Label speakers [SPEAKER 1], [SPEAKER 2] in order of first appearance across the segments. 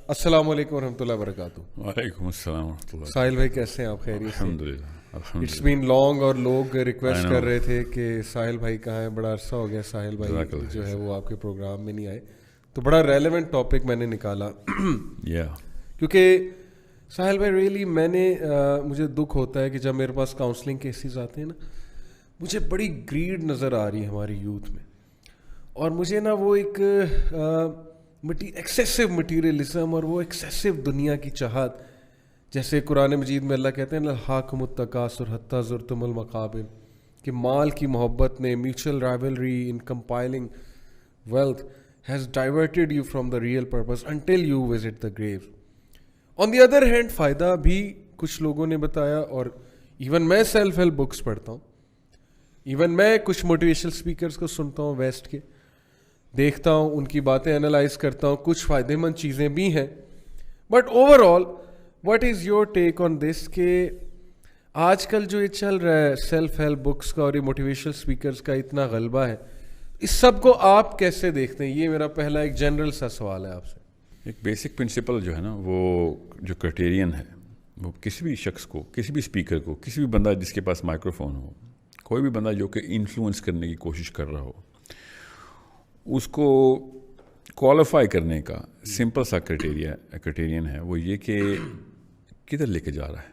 [SPEAKER 1] السلام علیکم ورحمۃ اللہ وبرکاتہ.
[SPEAKER 2] وعلیکم السلام ورحمۃ اللہ.
[SPEAKER 1] ساحل بھائی کیسے ہیں آپ؟ خیریت سے؟
[SPEAKER 2] الحمد للہ.
[SPEAKER 1] اٹس بین لانگ اور لوگ ریکویسٹ کر رہے تھے کہ ساحل بھائی کہاں ہیں, بڑا عرصہ ہو گیا ساحل بھائی جو ہے وہ آپ کے پروگرام میں نہیں آئے, تو بڑا ریلیونٹ ٹاپک میں نے نکالا کیونکہ ساحل بھائی ریئلی مجھے دکھ ہوتا ہے کہ جب میرے پاس کاؤنسلنگ کیسز آتے ہیں نا, مجھے بڑی گریڈ نظر آ رہی ہے ہماری یوتھ میں, اور مجھے نا وہ ایک ایکسیسو مٹیریلزم اور وہ ایکسیسو دنیا کی چاہت, جیسے قرآن مجید میں اللہ کہتے ہیں الہاکم التکاثر حتی زرتم المقابر, کہ مال کی محبت نے, mutual rivalry in compiling wealth has diverted you from the real purpose until you visit the grave. On the other hand فائدہ بھی کچھ لوگوں نے بتایا, اور ایون میں سیلف ہیلپ بکس پڑھتا ہوں, ایون میں کچھ موٹیویشنل اسپیکرس کو سنتا ہوں ویسٹ کے, دیکھتا ہوں ان کی باتیں انالائز کرتا ہوں, کچھ فائدہ مند چیزیں بھی ہیں. But over all what is your take on this کہ آج کل جو یہ چل رہا ہے سیلف ہیلپ بکس کا اور یہ موٹیویشنل اسپیکرس کا اتنا غلبہ ہے, اس سب کو آپ کیسے دیکھتے ہیں؟ یہ میرا پہلا ایک جنرل سا سوال ہے آپ سے.
[SPEAKER 2] ایک بیسک پرنسپل جو ہے نا, وہ جو کرائٹیرین ہے, وہ کسی بھی شخص کو, کسی بھی اسپیکر کو, کسی بھی بندہ جس کے پاس مائکرو فون ہو, کوئی بھی بندہ جو کہ انفلوئنس کرنے کی کوشش کر رہا ہو, اس کو کوالیفائی کرنے کا سمپل سا کرائٹیرین ہے, وہ یہ کہ کدھر لے کے جا رہا ہے,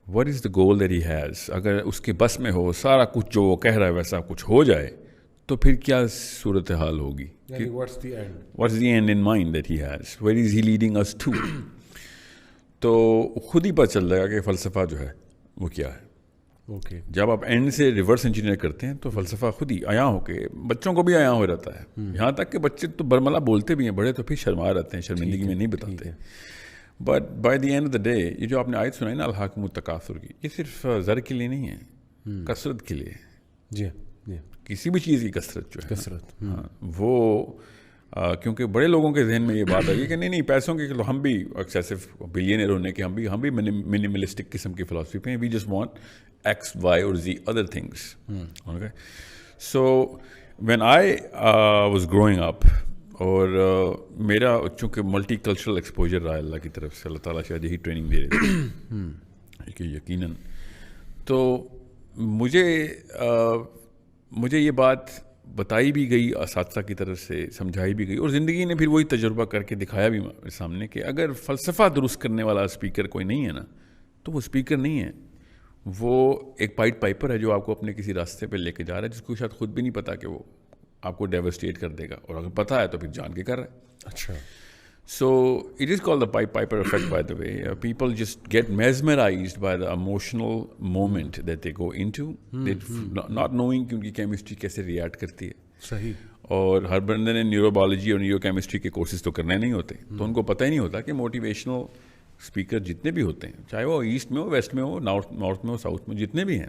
[SPEAKER 2] what is the goal that he has. اگر اس کے بس میں ہو سارا کچھ جو وہ کہہ رہا ہے ویسا کچھ ہو جائے تو پھر کیا صورتحال ہوگی, what's the end in mind that he has, where is he leading us to. تو خود ہی پتہ چل جائے گا کہ فلسفہ جو ہے وہ کیا ہے. جب آپ اینڈ سے ریورس انجینئر کرتے ہیں تو فلسفہ خود ہی عیاں ہو کے بچوں کو بھی عیاں ہو جاتا ہے, یہاں تک کہ بچے تو برملا بولتے بھی ہیں, بڑے تو پھر شرما رہتے ہیں, شرمندگی میں نہیں بتاتے. But by the end of the day یہ جو آپ نے آیت سنائی نا الہاکم التکاثر کی, یہ صرف زر کے لیے نہیں ہے, کثرت کے لیے. جی کسی بھی چیز کی کثرت جو ہے کثرت, وہ کیونکہ بڑے لوگوں کے ذہن میں یہ بات آئی کہ نہیں پیسوں کی, ہم بھی ایکسیسو بلینئر ہونے کے ہم بھی منیملسٹک قسم کی فلاسفی پہ ہیں, we just want X, Y or Z other things. Okay. So when I was growing up, اور میرا چونکہ ملٹی کلچرل ایکسپوجر رہا اللہ کی طرف سے, اللہ تعالیٰ شاید یہی ٹریننگ دے رہے تھے یقیناً, تو مجھے یہ بات بتائی بھی گئی اساتذہ کی طرف سے, سمجھائی بھی گئی, اور زندگی نے پھر وہی تجربہ کر کے دکھایا بھی سامنے کہ اگر فلسفہ درست کرنے والا اسپیکر کوئی نہیں ہے نا, تو وہ اسپیکر نہیں ہے, وہ ایک پائٹ پائپر ہے جو آپ کو اپنے کسی راستے پہ لے کے جا رہا ہے, جس کو شاید خود بھی نہیں پتا کہ وہ آپ کو ڈیوسٹیٹ کر دے گا, اور اگر پتہ ہے تو پھر جان کے کر رہا ہے. اچھا, so it is called the Pied Piper effect by the way. People just get mesmerised by the emotional moment that they go into, not knowing کہ ان کی کیمسٹری کیسے ریئیکٹ کرتی ہے. صحیح. اور ہر بندے نے نیورو بایولوجی اور نیورو کیمسٹری کے کورسز تو کرنے نہیں ہوتے, تو ان کو پتہ ہی نہیں ہوتا کہ موٹیویشنل اسپیکر جتنے بھی ہوتے ہیں, چاہے وہ ایسٹ میں ہو, ویسٹ میں ہو, نارتھ میں ہو, ساؤتھ میں, جتنے بھی ہیں,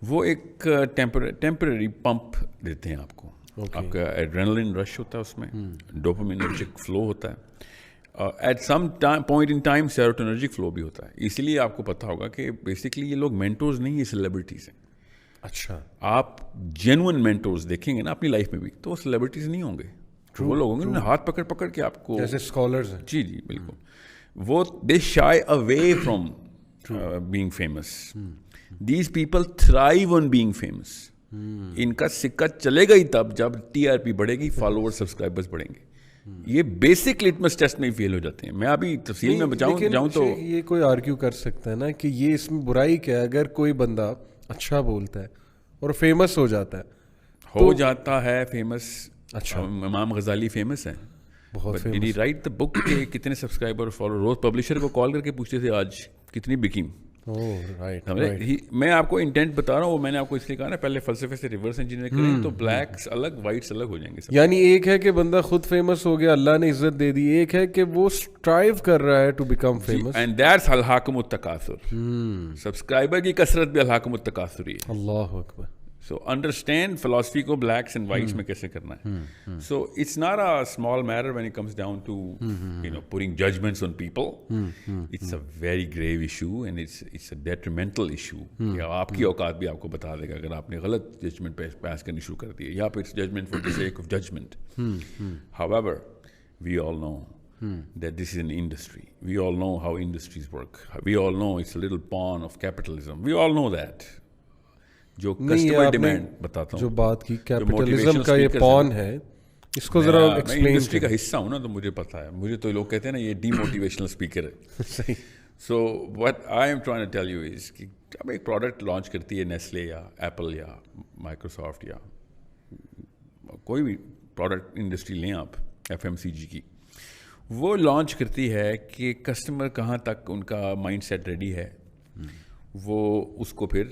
[SPEAKER 2] وہ ایک ٹیمپرری پمپ دیتے ہیں آپ کو. آپ کا ایڈرینلن رش ہوتا ہے, اس میں ڈوپامینرجک فلو ہوتا ہے, at some point in time serotonergic flow بھی ہوتا ہے. اسی لیے آپ کو پتہ ہوگا کہ بیسکلی یہ لوگ مینٹورز نہیں, یہ سیلیبریٹیز ہیں. اچھا, آپ جینوئن مینٹورز دیکھیں گے نا اپنی لائف میں بھی, تو وہ سیلیبریٹیز نہیں ہوں گے, وہ لوگ ہوں گے ہاتھ پکڑ پکڑ کے آپ کو,
[SPEAKER 1] جیسے اسکالرز ہیں.
[SPEAKER 2] جی بالکل. وہ they shy away from being famous. These people thrive on being famous. ان کا سکہ چلے گا ہی تب جب ٹی آر پی بڑھے گی, فالوور سبسکرائبرز بڑھیں گے. یہ بیسک لٹمس ٹیسٹ میں ہی فیل ہو جاتے ہیں. میں ابھی تفصیل میں جاؤں تو
[SPEAKER 1] یہ کوئی آرگیو کر سکتا ہے نا کہ یہ اس میں برائی کیا ہے, اگر کوئی بندہ اچھا بولتا ہے اور فیمس ہو جاتا ہے فیمس. اچھا,
[SPEAKER 2] امام غزالی فیمس ہیں بہت. رائٹ دا بک کے کتنے سبسکرائبر فالو, روز پبلشر کو کال کر کے پوچھتے تھے آج کتنی بکنگ. میں آپ کو انٹینٹ بتا رہا ہوں, وہ میں نے آپ کو اس لیے کہا نا پہلے فلسفے سے ریورس انجینئر کریں تو بلیکس الگ, وائٹس الگ ہو جائیں گے.
[SPEAKER 1] یعنی ایک ہے کہ بندہ خود فیمس ہو گیا, اللہ نے عزت دے دی, ایک ہے کہ وہ اسٹرائیو کر رہا ہے to become famous,
[SPEAKER 2] and that's الہاکم التکاثر. سبسکرائبر کی کثرت بھی الہاکم التکاثر ہی ہے.
[SPEAKER 1] اللہ اکبر.
[SPEAKER 2] سو انڈرسٹینڈ فلاسفی کو بلیکس اینڈ وائٹس میں کیسے کرنا ہے. So it's not a small matter when it comes down to putting judgements on people. It's a very grave issue and it's a detrimental issue. آپ کی اوقات بھی آپ کو بتا دے گا اگر آپ نے غلط ججمنٹ پاس کرنی شروع کر دی ہے, یا پھر judgement for the sake of judgement. However, we all know that this is an industry. We all know how industries work. We all know it's a little pawn of capitalism. We all know that. جو customer demand بتاتا ہوں,
[SPEAKER 1] جو بات کی capitalism کا یہ پون ہے, اس کو ذرا ایکسپلین.
[SPEAKER 2] میں انڈسٹری کا حصہ ہوں نا, تو مجھے پتا ہے. مجھے تو لوگ کہتے ہیں نا یہ ڈی موٹیویشنل اسپیکر ہے.
[SPEAKER 1] صحیح.
[SPEAKER 2] So what I am trying to tell you is کہ جب ایک پروڈکٹ لانچ کرتی ہے نیسلے یا ایپل یا مائکروسافٹ یا کوئی بھی پروڈکٹ انڈسٹری لیں آپ, FMCG کی, وہ لانچ کرتی ہے کہ کسٹمر کہاں تک ان کا مائنڈ سیٹ ریڈی ہے. وہ اس کو پھر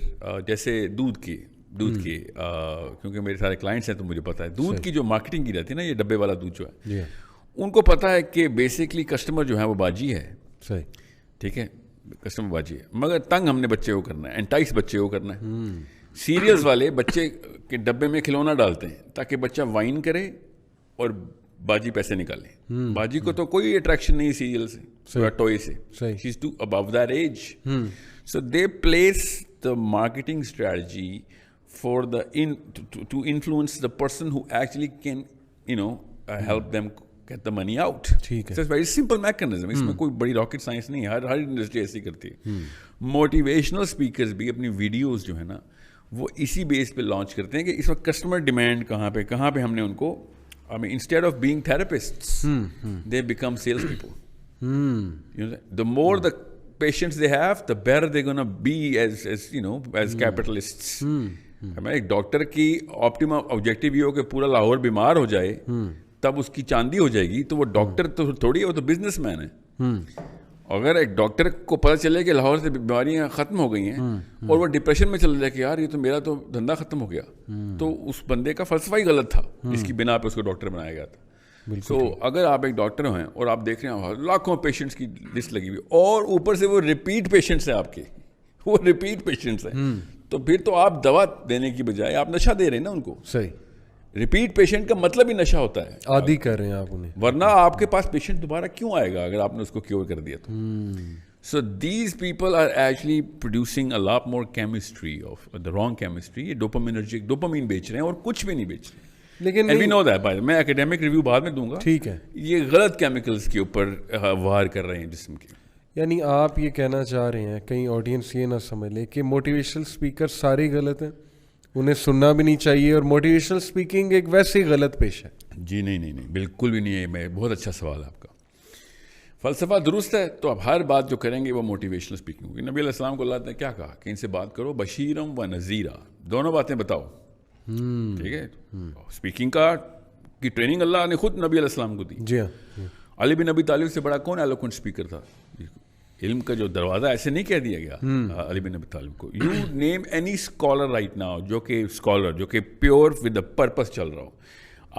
[SPEAKER 2] جیسے دودھ کی کیونکہ میرے سارے کلائنٹس ہیں تو مجھے پتا ہے دودھ کی جو مارکیٹنگ کی رہتی ہے نا, یہ ڈبے والا دودھ جو ہے, ان کو پتا ہے کہ بیسکلی کسٹمر جو ہے وہ باجی ہے.
[SPEAKER 1] صحیح.
[SPEAKER 2] ٹھیک ہے, کسٹمر باجی ہے, مگر تنگ ہم نے بچے کو کرنا ہے, انٹائس بچے کو کرنا ہے. سیریلز والے بچے کے ڈبے میں کھلونا ڈالتے ہیں تاکہ بچہ وائن کرے اور باجی پیسے نکالے. باجی کو تو کوئی اٹریکشن نہیں سیریل سے یا ٹوئے سے, she is too above that age. So they place the marketing strategy for to influence the person who actually can, help them get the money out.
[SPEAKER 1] ٹھیک ہے.
[SPEAKER 2] So it's very simple mechanism. اس میں کوئی بڑی rocket science نہیں ہے, ہر industry ایسی کرتی ہے. موٹیویشنل اسپیکرز بھی اپنی ویڈیوز جو ہے نا وہ اسی بیس پہ لانچ کرتے ہیں کہ اس وقت کسٹمر ڈیمانڈ کہاں پہ ہم نے ان کو, instead of being therapists, they become sales people. The more the patients they have, the better they're going to be as capitalists. ایک ڈاکٹر کی آپٹیمم آبجیکٹیو یہ ہو کہ پورا لاہور بیمار ہو جائے تب اس کی چاندی ہو جائے گی, تو وہ ڈاکٹر تو تھوڑی ہے, وہ تو بزنس مین ہے. اگر ایک ڈاکٹر کو پتہ چلے کہ لاہور سے بیماریاں ختم ہو گئی ہیں اور وہ ڈپریشن میں چل جائے کہ یار یہ تو میرا تو دھندا ختم ہو گیا, تو اس بندے کا فلسفہ ہی غلط تھا جس کی بنا پہ اس کو ڈاکٹر بنایا گیا تھا. سو اگر آپ ایک ڈاکٹر ہیں اور آپ دیکھ رہے ہیں لاکھوں پیشنٹس کی لسٹ لگی ہوئی اور اوپر سے وہ ریپیٹ پیشنٹس ہیں آپ کے, وہ ریپیٹ پیشنٹس ہیں, تو پھر تو آپ دوا دینے کی بجائے آپ نشہ دے رہے ہیں نا ان کو.
[SPEAKER 1] صحیح.
[SPEAKER 2] ریپیٹ پیشنٹ کا مطلب ہی نشہ ہوتا ہے,
[SPEAKER 1] عادی کر رہے ہیں آپ انہیں,
[SPEAKER 2] ورنہ آپ کے پاس پیشنٹ دوبارہ کیوں آئے گا اگر آپ نے اس کو کیور کر دیا تو. So these people are actually producing a lot more chemistry of the wrong chemistry. یہ ڈوپامین بیچ رہے ہیں اور کچھ بھی نہیں بیچ رہے. لیکن میں اکیڈیمک ریویو بعد میں دوں گا.
[SPEAKER 1] ٹھیک ہے.
[SPEAKER 2] یہ غلط کیمیکلز کے اوپر وار کر رہے ہیں جسم کے.
[SPEAKER 1] یعنی آپ یہ کہنا چاہ رہے ہیں, کہیں آڈینس یہ نہ سمجھ لے کہ موٹیویشنل اسپیکر سارے غلط ہیں, انہیں سننا بھی نہیں چاہیے, اور موٹیویشنل اسپیکنگ ایک ویسے ہی غلط پیش ہے.
[SPEAKER 2] جی نہیں, بالکل بھی نہیں ہے. میں بہت اچھا سوال ہے آپ کا. فلسفہ درست ہے تو اب ہر بات جو کریں گے وہ موٹیویشنل اسپیکنگ ہوگی. نبی علیہ السلام کو اللہ نے کیا کہا کہ ان سے بات کرو, بشیرم و نذیرا, دونوں باتیں بتاؤ. ٹھیک ہے. اسپیکنگ کی ٹریننگ اللہ نے خود نبی علیہ السلام کو دی.
[SPEAKER 1] جی ہاں.
[SPEAKER 2] علی بن ابی طالب سے بڑا کون ایلوکوینٹ اسپیکر تھا؟ علم کا جو دروازہ ایسے نہیں کہہ دیا گیا علی بن ابی طالب کو. You name any scholar right now جو کہ پیور ود دا پرپز چل رہا ہو,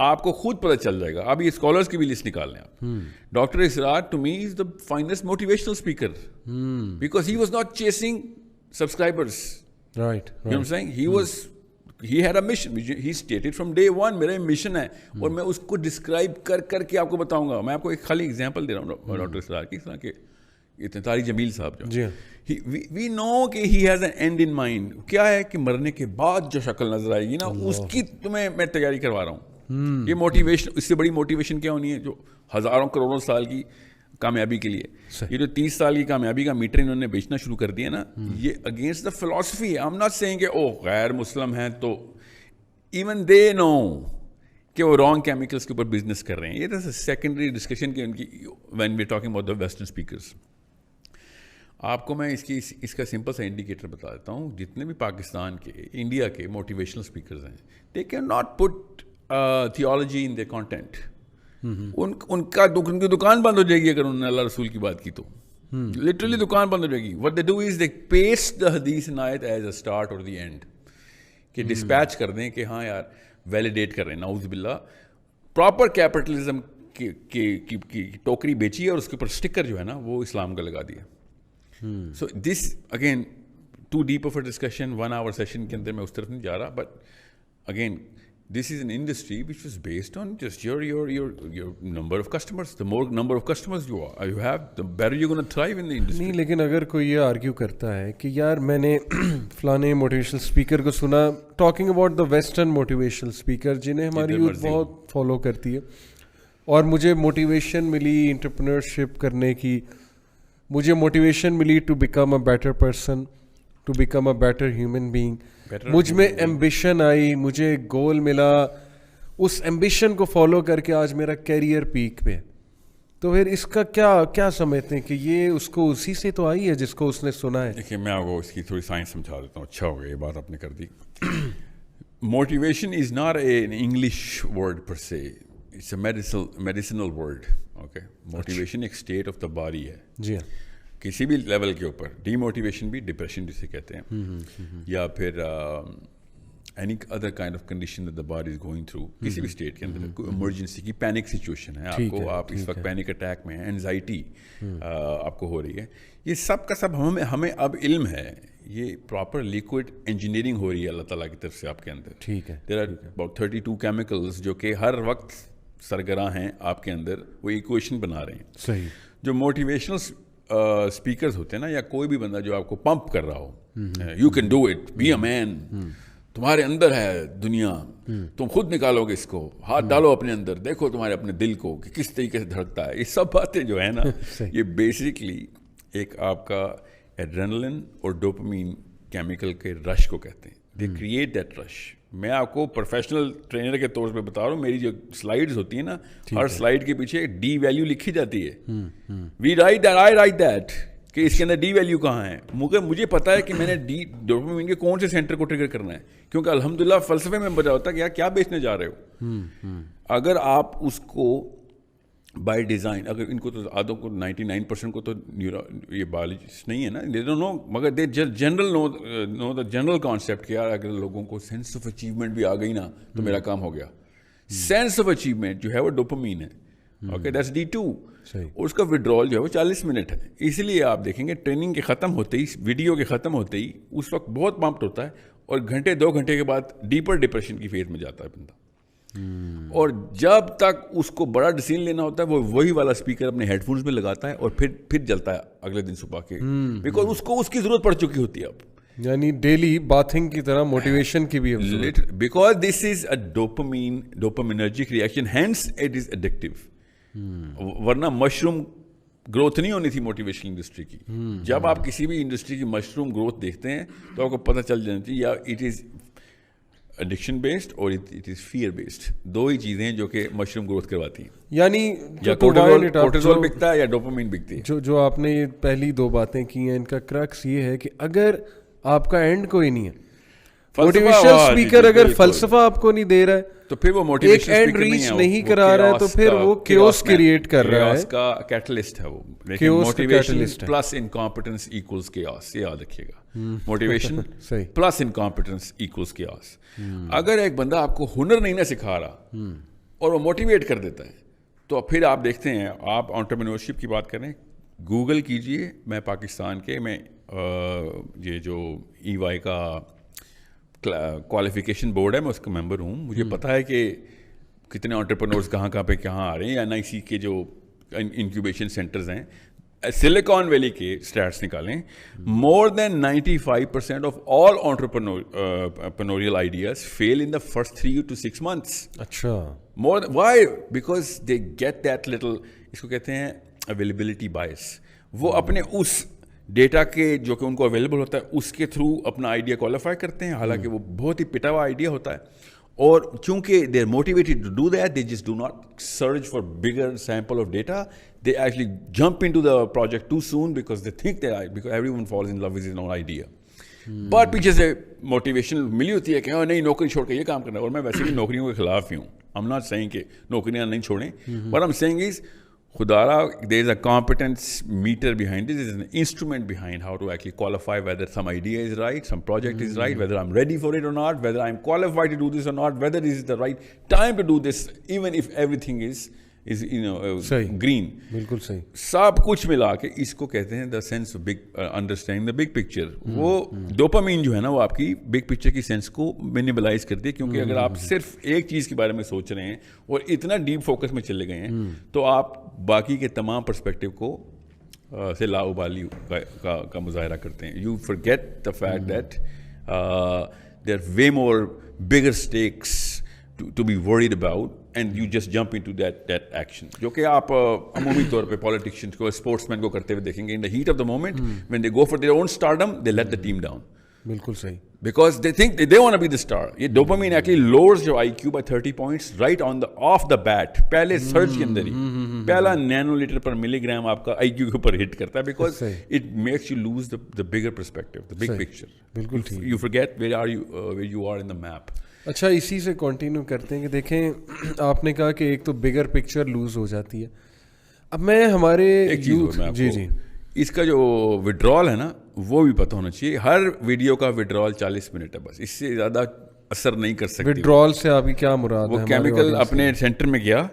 [SPEAKER 2] آپ کو خود پتہ چل جائے گا. اب یہ اسکالرس کی بھی لسٹ نکال لیں آپ. Doctor Israr to me is the finest motivational speaker because he was not chasing subscribers.
[SPEAKER 1] Right.
[SPEAKER 2] He had a mission. He stated from day one میرا مشن ہے, اور میں اس کو ڈسکرائب کر کے آپ کو بتاؤں گا. میں آپ کو ایک خالی اگزامپل دے رہا ہوں ڈاکٹر اسرار کی, اس طرح کے طارق جمیل صاحب جو وی نو کہ he has an and in mind. کیا ہے کہ مرنے کے بعد جو شکل نظر آئے گی نا, اس کی تمہیں میں تیاری کروا رہا ہوں. یہ موٹیویشن, اس سے بڑی موٹیویشن کیا ہونی ہے جو ہزاروں کروڑوں سال کی کامیابی کے لیے. یہ جو 30 سال کی کامیابی کا میٹر انہوں نے بیچنا شروع کر دیا نا, یہ اگینسٹ دا فلاسفی ہے. آئی ایم ناٹ سیئنگ کہ غیر مسلم ہیں تو ایون دے نو کہ وہ رانگ کیمیکلس کے اوپر بزنس کر رہے ہیں. یہ سیکنڈری ڈسکشن کی ان کی when we talking about the western speakers. آپ کو میں اس کا سمپل سا انڈیکیٹر بتا دیتا ہوں. جتنے بھی پاکستان کے, انڈیا کے موٹیویشنل اسپیکرز ہیں, they can not put theology in their content. ان کی دکان بند ہو جائے گی اگر انہوں نے اللہ رسول کی بات کی تو. لٹرلی دکان بند ہو جائے گی. What they do is they paste the حدیث ان آیت ایز اے اسٹارٹ اور دی اینڈ, کہ ڈسپیچ کر دیں کہ ہاں یار ویلیڈیٹ کر رہے ہیں. نعوذ باللہ. پراپر کیپٹلزم کی ٹوکری بیچی ہے اور اس کے اوپر اسٹکر جو ہے نا وہ اسلام کا لگا دیا. So this again to deep of a discussion, 1 hour session کے اندر میں اس طرف نہیں جا رہا. But again this is an industry which was based on just your number of customers. The more number of customers you have, the better you're going to thrive in the industry.
[SPEAKER 1] نہیں, لیکن اگر کوئی یہ argue کرتا ہے کہ یار میں نے فلانے موٹیویشنل اسپیکر کو سنا talking about the western motivational speaker جنہیں ہماری یوتھ بہت فالو کرتی ہے, اور مجھے موٹیویشن ملی انٹرپرینورشپ کرنے کی, مجھے موٹیویشن ملی to become a better person, to become a better human being. مجھ میں ایمبیشن آئی, مجھے گول ملا, اس ایمبیشن کو فالو کر کے آج میرا کیریئر پیک پہ. تو پھر اس کا کیا سمجھتے ہیں کہ یہ اس کو اسی سے تو آئی ہے جس کو اس نے سنا ہے؟
[SPEAKER 2] دیکھیے میں آپ کو اس کی تھوڑی سائنس سمجھا دیتا ہوں. اچھا ہو گیا یہ بات آپ نے کر دی. Motivation is not a English word per se, it's a medicinal word. Okay, motivation ایک اسٹیٹ آف دا باڈی ہے.
[SPEAKER 1] جی ہاں.
[SPEAKER 2] کسی بھی لیول کے اوپر. ڈی موٹیویشن بھی ڈپریشن جسے کہتے ہیں, یا پھر any other kind of condition the body is going through, کسی بھی اسٹیٹ کے اندر. کوئی ایمرجنسی کی پینک سچویشن ہے آپ کو, آپ اس وقت پینک اٹیک میں ہیں, اینزائٹی آپ کو ہو رہی ہے, یہ سب کا سب ہمیں اب علم ہے. یہ پراپر لیکوڈ انجینئرنگ ہو رہی ہے اللہ تعالیٰ کی طرف سے آپ کے اندر.
[SPEAKER 1] ٹھیک ہے.
[SPEAKER 2] دیر آر اباؤٹ 32 کیمیکلز جو کہ ہر وقت سرگراں ہیں آپ کے اندر, وہ ایکویشن بنا رہے ہیں.
[SPEAKER 1] صحیح.
[SPEAKER 2] جو موٹیویشنل اسپیکرز ہوتے ہیں نا, یا کوئی بھی بندہ جو آپ کو پمپ کر رہا ہو, you can do it, be a man, تمہارے اندر ہے دنیا, تم خود نکالو گے اس کو, ہاتھ ڈالو اپنے اندر, دیکھو تمہارے اپنے دل کو کہ کس طریقے سے دھڑکتا ہے. یہ سب باتیں جو ہے نا, یہ بیسکلی ایک آپ کا ایڈرینلن اور ڈوپامین کیمیکل کے رش کو کہتے ہیں. دے کریٹ دیٹ رش. میں آپ کو پروفیشنل ٹرینر کے طور پہ بتا رہا ہوں, میری جو سلائیڈز ہوتی ہیں نا, ہر سلائیڈ کے پیچھے ڈی ویلیو لکھی جاتی ہے. We write that, I write that, کہ اس کے اندر ڈی ویلیو کہاں ہے. مجھے پتا ہے کہ میں نے ڈوپامین کے کون سے سینٹر کو ٹریگر کرنا ہے, کیونکہ الحمدللہ فلسفے میں بتا ہوتا ہے کہ یار کیا بیچنے جا رہے ہو. اگر آپ اس کو بائی ڈیزائن, اگر ان کو تو آدھوں کو 99% کو تو یہ بایولوجسٹ نہیں ہے نا, دے ڈونٹ نو, مگر they general know the general concept کہ یار اگر لوگوں کو سینس آف اچیومنٹ بھی آ گئی نا تو میرا کام ہو گیا. سینس آف اچیومنٹ جو ہے وہ ڈوپامین ہے. Okay, that's D2. اور اس کا وڈرول جو ہے وہ 40 منٹ ہے. اس لیے آپ دیکھیں گے ٹریننگ کے ختم ہوتے ہی, ویڈیو کے ختم ہوتے ہی اس وقت بہت پمپڈ ہوتا ہے, اور گھنٹے 2 گھنٹے کے بعد ڈیپر ڈپریشن کی فیز میں جاتا ہے بندہ. اور جب تک اس کو بڑا ڈیسیژن لینا ہوتا ہے وہ وہی والا اسپیکر اپنے ہیڈ فونز میں لگاتا ہے, اور پھر جلتا ہے اگلے دن صبح کے, بیکاز اس کو اس کی ضرورت پڑ چکی ہوتی ہے اب.
[SPEAKER 1] یعنی ڈیلی باتھنگ کی طرح موٹیویشن کی بھی,
[SPEAKER 2] because this is a ڈوپامینرجک reaction, hence it is addictive. ورنہ مشروم گروتھ نہیں ہونی تھی موٹیویشن انڈسٹری کی. جب آپ کسی بھی انڈسٹری کی مشروم گروتھ دیکھتے ہیں تو آپ کو پتہ چل جانا چاہیے یا اٹ از ایڈکشن بیسڈ اور اٹ از فیئر بیسڈ. دو ہی چیزیں ہیں جو کہ مشروم گروتھ کرواتی ہیں.
[SPEAKER 1] یعنی
[SPEAKER 2] یا کورٹیزول بکتا ہے یا ڈوپامین بکتی ہے.
[SPEAKER 1] جو آپ نے یہ پہلی 2 باتیں کی ہیں, ان کا کرکس یہ ہے کہ اگر آپ کا اینڈ کوئی نہیں ہے, موٹیویشن اسپیکر اگر فلسفہ آپ کو نہیں دے رہا ہے
[SPEAKER 2] تو پھر وہ موٹیویشن
[SPEAKER 1] ایک اینڈ ریچ نہیں کرا رہا ہے, تو پھر وہ کیوس کریٹ کر رہا ہے.
[SPEAKER 2] کیوس کا کیٹلسٹ ہے وہ. Motivation plus incompetence equals chaos, یہ یاد رکھیے گا. Motivation plus incompetence equals chaos. اگر ایک بندہ آپ کو ہنر نہیں نہ سکھا رہا اور وہ موٹیویٹ کر دیتا ہے, تو پھر آپ دیکھتے ہیں, آپ انٹرپرینورشپ کی بات کریں, گوگل کیجئے. میں پاکستان کے, میں یہ جو EY کا کوالیفیکیشن بورڈ ہے, میں اس کا ممبر ہوں. مجھے پتہ ہے کہ کتنے انٹرپرینورز کہاں پہ آ رہے ہیں. یا NIC کے جو انکیوبیشن سینٹرز ہیں, سلیکان ویلی کے اسٹیٹس نکالیں, more than 95% of all entrepreneurial ideas fail in the first 3 to 6 months.
[SPEAKER 1] اچھا,
[SPEAKER 2] more why, because they get that little, اس کو کہتے ہیں اویلیبلٹی بائس. وہ اپنے اس ڈیٹا کے جو کہ ان کو اویلیبل ہوتا ہے اس کے تھرو اپنا آئیڈیا کوالیفائی کرتے ہیں, حالانکہ وہ بہت ہی پٹا ہوا آئیڈیا ہوتا ہے. اور چونکہ they are motivated to do that, they just do not search for bigger sample of data, they actually jump in to the project too soon because they think because every one falls in love with his own idea. But پیچھے سے motivation ملی ہوتی ہے کہ نہیں نوکری چھوڑ کے یہ کام کرنا ہے. اور میں ویسے بھی نوکریوں کے خلاف ہی ہوں. I'm not saying کہ نوکریاں نہیں چھوڑیں. What I'm saying is خدارا there is a competence meter behind this, there is an instrument behind how to actually qualify whether some idea is right, some project is right, whether I'm ready for it or not, whether I'm qualified to do this or not, whether this is the right time to do this, even if everything is green.
[SPEAKER 1] بالکل صحیح.
[SPEAKER 2] سب کچھ ملا کے اس کو کہتے ہیں the sense of big understanding the big picture. وہ dopamine جو ہے نا وہ آپ کی بگ پکچر کی سینس کو منیملائز کرتی ہے, کیونکہ اگر آپ صرف ایک چیز کے بارے میں سوچ رہے ہیں اور اتنا ڈیپ فوکس میں چلے گئے ہیں تو آپ باقی کے تمام پرسپیکٹیو کو سے لاابالی کا مظاہرہ کرتے ہیں. You forget the fact that there are way more bigger stakes to be worried about and you just jump into that action, جو کہ آپ عمومی طور پہ politicians کو, sportsmen کو کرتے ہوئے دیکھیں گے. In the heat of the moment, when they go for their own stardom, they let the team down.
[SPEAKER 1] بالکل صحیح.
[SPEAKER 2] Because they think they want to be the star. یہ dopamine actually lowers your IQ by 30 points right off the bat. پہلے search کے اندر ہی پہلا Nano letter پر ملی gram آپ کا IQ کے اوپر ہٹ کرتا ہے, because it makes you lose the bigger perspective, the big picture.
[SPEAKER 1] بالکل ٹھیک.
[SPEAKER 2] You forget where you are in the map.
[SPEAKER 1] اچھا, اسی سے کنٹینیو کرتے ہیں کہ دیکھیں آپ نے کہا کہ ایک تو بگر پکچر لوز ہو جاتی ہے. اب میں ہمارے جی
[SPEAKER 2] اس کا جو وڈرال ہے نا وہ بھی پتہ ہونا چاہیے. ہر ویڈیو کا وڈرال 40 منٹ ہے بس, اس سے زیادہ اثر نہیں کر سکتے.
[SPEAKER 1] وڈرال سے آپ کی کیا مراد ہے؟
[SPEAKER 2] وہ کیمیکل اپنے سینٹر میں گیا,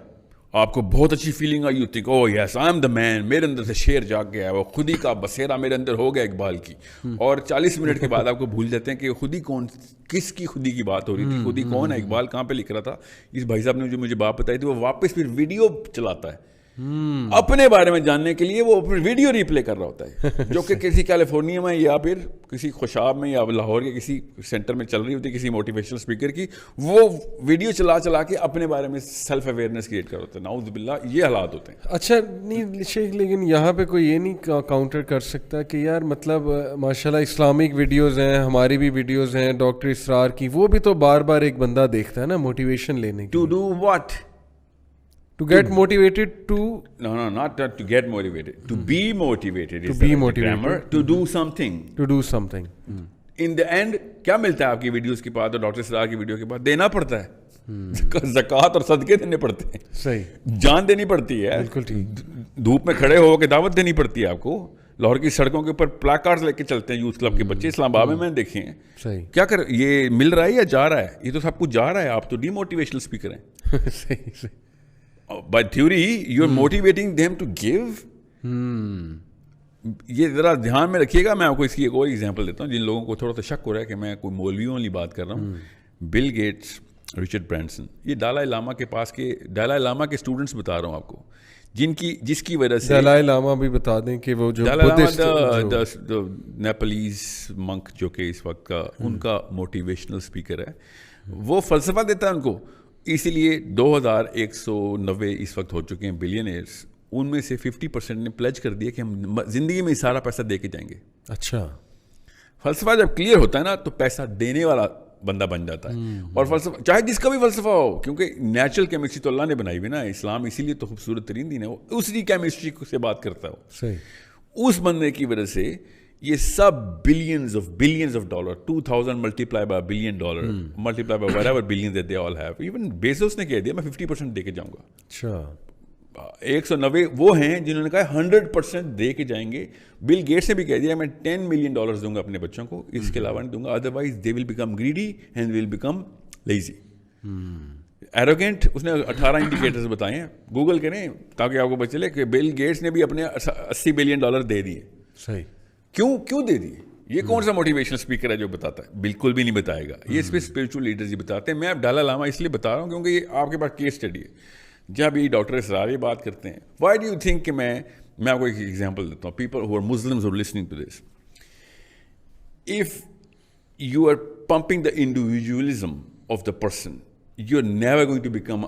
[SPEAKER 2] آپ کو بہت اچھی فیلنگ آئی, you think oh yes I am the man, میرے اندر سے شیر جاگ گیا ہے, وہ خود ہی کا بسیرا میرے اندر ہو گیا اقبال کی. اور 40 منٹ کے بعد آپ کو بھول جاتے ہیں کہ خودی کون, کس کی خودی کی بات ہو رہی تھی, خودی کون ہے, اقبال کہاں پہ لکھ رہا تھا. اس بھائی صاحب نے جو مجھے بات بتائی تھی, وہ واپس پھر ویڈیو چلاتا ہے اپنے بارے میں جاننے کے لیے, وہ پھر ویڈیو ریپلے کر رہا ہوتا ہے, جو کہ کسی کیلیفورنیا میں یا پھر کسی خوشاب میں یا لاہور کے کسی سینٹر میں چل رہی ہوتی ہے, کسی موٹیویشنل اسپیکر کی, وہ ویڈیو چلا کے اپنے بارے میں سیلف اویئرنیس کریٹ کر ہوتے ہیں. نعوذ باللہ, یہ حالات ہوتے ہیں.
[SPEAKER 1] اچھا نہیں شیخ, لیکن یہاں پہ کوئی یہ نہیں کاؤنٹر کر سکتا کہ یار مطلب ماشاءاللہ اسلامک ویڈیوز ہیں, ہماری بھی ویڈیوز ہیں ڈاکٹر اسرار کی, وہ بھی تو بار بار ایک بندہ دیکھتا ہے نا موٹیویشن لینے کی.
[SPEAKER 2] To do what?
[SPEAKER 1] To get motivated to...
[SPEAKER 2] No, not to get motivated. To be motivated.
[SPEAKER 1] To be motivated.
[SPEAKER 2] Grammar, to do something.
[SPEAKER 1] To do something.
[SPEAKER 2] In the end, کیا ملتا ہے آپ کی ویڈیوز کے بعد اور ڈاکٹر سرار کی ویڈیو کے بعد؟ دینا پڑتا ہے. زکوٰۃ اور صدقے دینے پڑتے ہیں.
[SPEAKER 1] صحیح.
[SPEAKER 2] جان دینی پڑتی ہے.
[SPEAKER 1] بالکل ٹھیک.
[SPEAKER 2] دھوپ میں کھڑے ہو کے دعوت دینی پڑتی ہے آپ کو. لاہور کی سڑکوں کے اوپر پلیک کارڈز لے کے چلتے ہیں یوتھ کلب کے بچے, اسلام آباد میں دیکھے ہیں.
[SPEAKER 1] صحیح.
[SPEAKER 2] کیا کر یہ مل رہا ہے یا جا رہا ہے؟ یہ تو سب کچھ جا رہا ہے. آپ تو ڈی موٹیویشنل اسپیکر ہیں.
[SPEAKER 1] صحیح.
[SPEAKER 2] By theory, you are motivating them to give. یہ ذرا دھیان میں رکھیے گا. میں آپ کو اس کی ایک اور ایگزامپل دیتا ہوں جن لوگوں کو تھوڑا سا شک ہو رہا ہے کہ میں کوئی مولویوں والی بات کر رہا ہوں. بل گیٹس, رچرڈ برینسن, یہ دلائی لاما کے پاس کے دلائی لاما کے اسٹوڈنٹس بتا رہا ہوں آپ کو, جس کی وجہ سے
[SPEAKER 1] دلائی لاما بھی بتا دیں کہ وہ جو
[SPEAKER 2] نیپلیز منک جو کہ اس وقت کا ان کا موٹیویشنل اسپیکر ہے, وہ فلسفہ دیتا ہے ان کو. اسی لیے 2190 اس وقت ہو چکے ہیں بلینئرز, ان میں سے 50% نے پلیج کر دیا کہ ہم زندگی میں سارا پیسہ دے کے جائیں گے.
[SPEAKER 1] اچھا.
[SPEAKER 2] فلسفہ جب کلیئر ہوتا ہے نا تو پیسہ دینے والا بندہ بن جاتا ہے. اور فلسفہ چاہے جس کا بھی فلسفہ ہو, کیونکہ نیچرل کیمسٹری تو اللہ نے بنائی ہوئی نا, اسلام اسی لیے تو خوبصورت ترین دین ہے, وہ اسی کیمسٹری سے بات کرتا ہے.
[SPEAKER 1] صحیح.
[SPEAKER 2] اس بندے کی وجہ سے یہ سب billions of dollar, 2000 multiply by $1 billion, multiply by whatever billions that they all have. Even Bezos نے کہہ دیا میں 50% دے کے جاؤں گا.
[SPEAKER 1] اچھا.
[SPEAKER 2] 190 وہ ہیں جنہوں نے کہا 100% دے کے جائیں گے. بل گیٹس نے بھی کہہ دیا میں $10 million دوں گا اپنے بچوں کو, اس کے علاوہ نہیں دوں گا, otherwise they will become greedy and will become lazy. Arrogant. اس نے 18 انڈیکیٹرز بتائے ہیں, گوگل کریں تاکہ آپ کو پتہ چلے کہ بل گیٹس نے بھی اپنے $80 billion دے دیے.
[SPEAKER 1] صحیح.
[SPEAKER 2] کیوں دے دیے؟ یہ کون سا موٹیویشنل اسپیکر ہے جو بتاتا ہے؟ بالکل بھی نہیں بتائے گا. یہ اس پہ اسپرچل لیڈرز ہی بتاتے ہیں. میں اب ڈالا لاما اس لیے بتا رہا ہوں کیونکہ یہ آپ کے پاس کیس اسٹڈی ہے. جب یہ ڈاکٹر اسرار بات کرتے ہیں, وائی ڈو یو تھنک کہ میں آپ کو ایک ایگزامپل دیتا ہوں. People who are Muslims who are listening to this, if you are pumping the individualism of the person, you are never going to become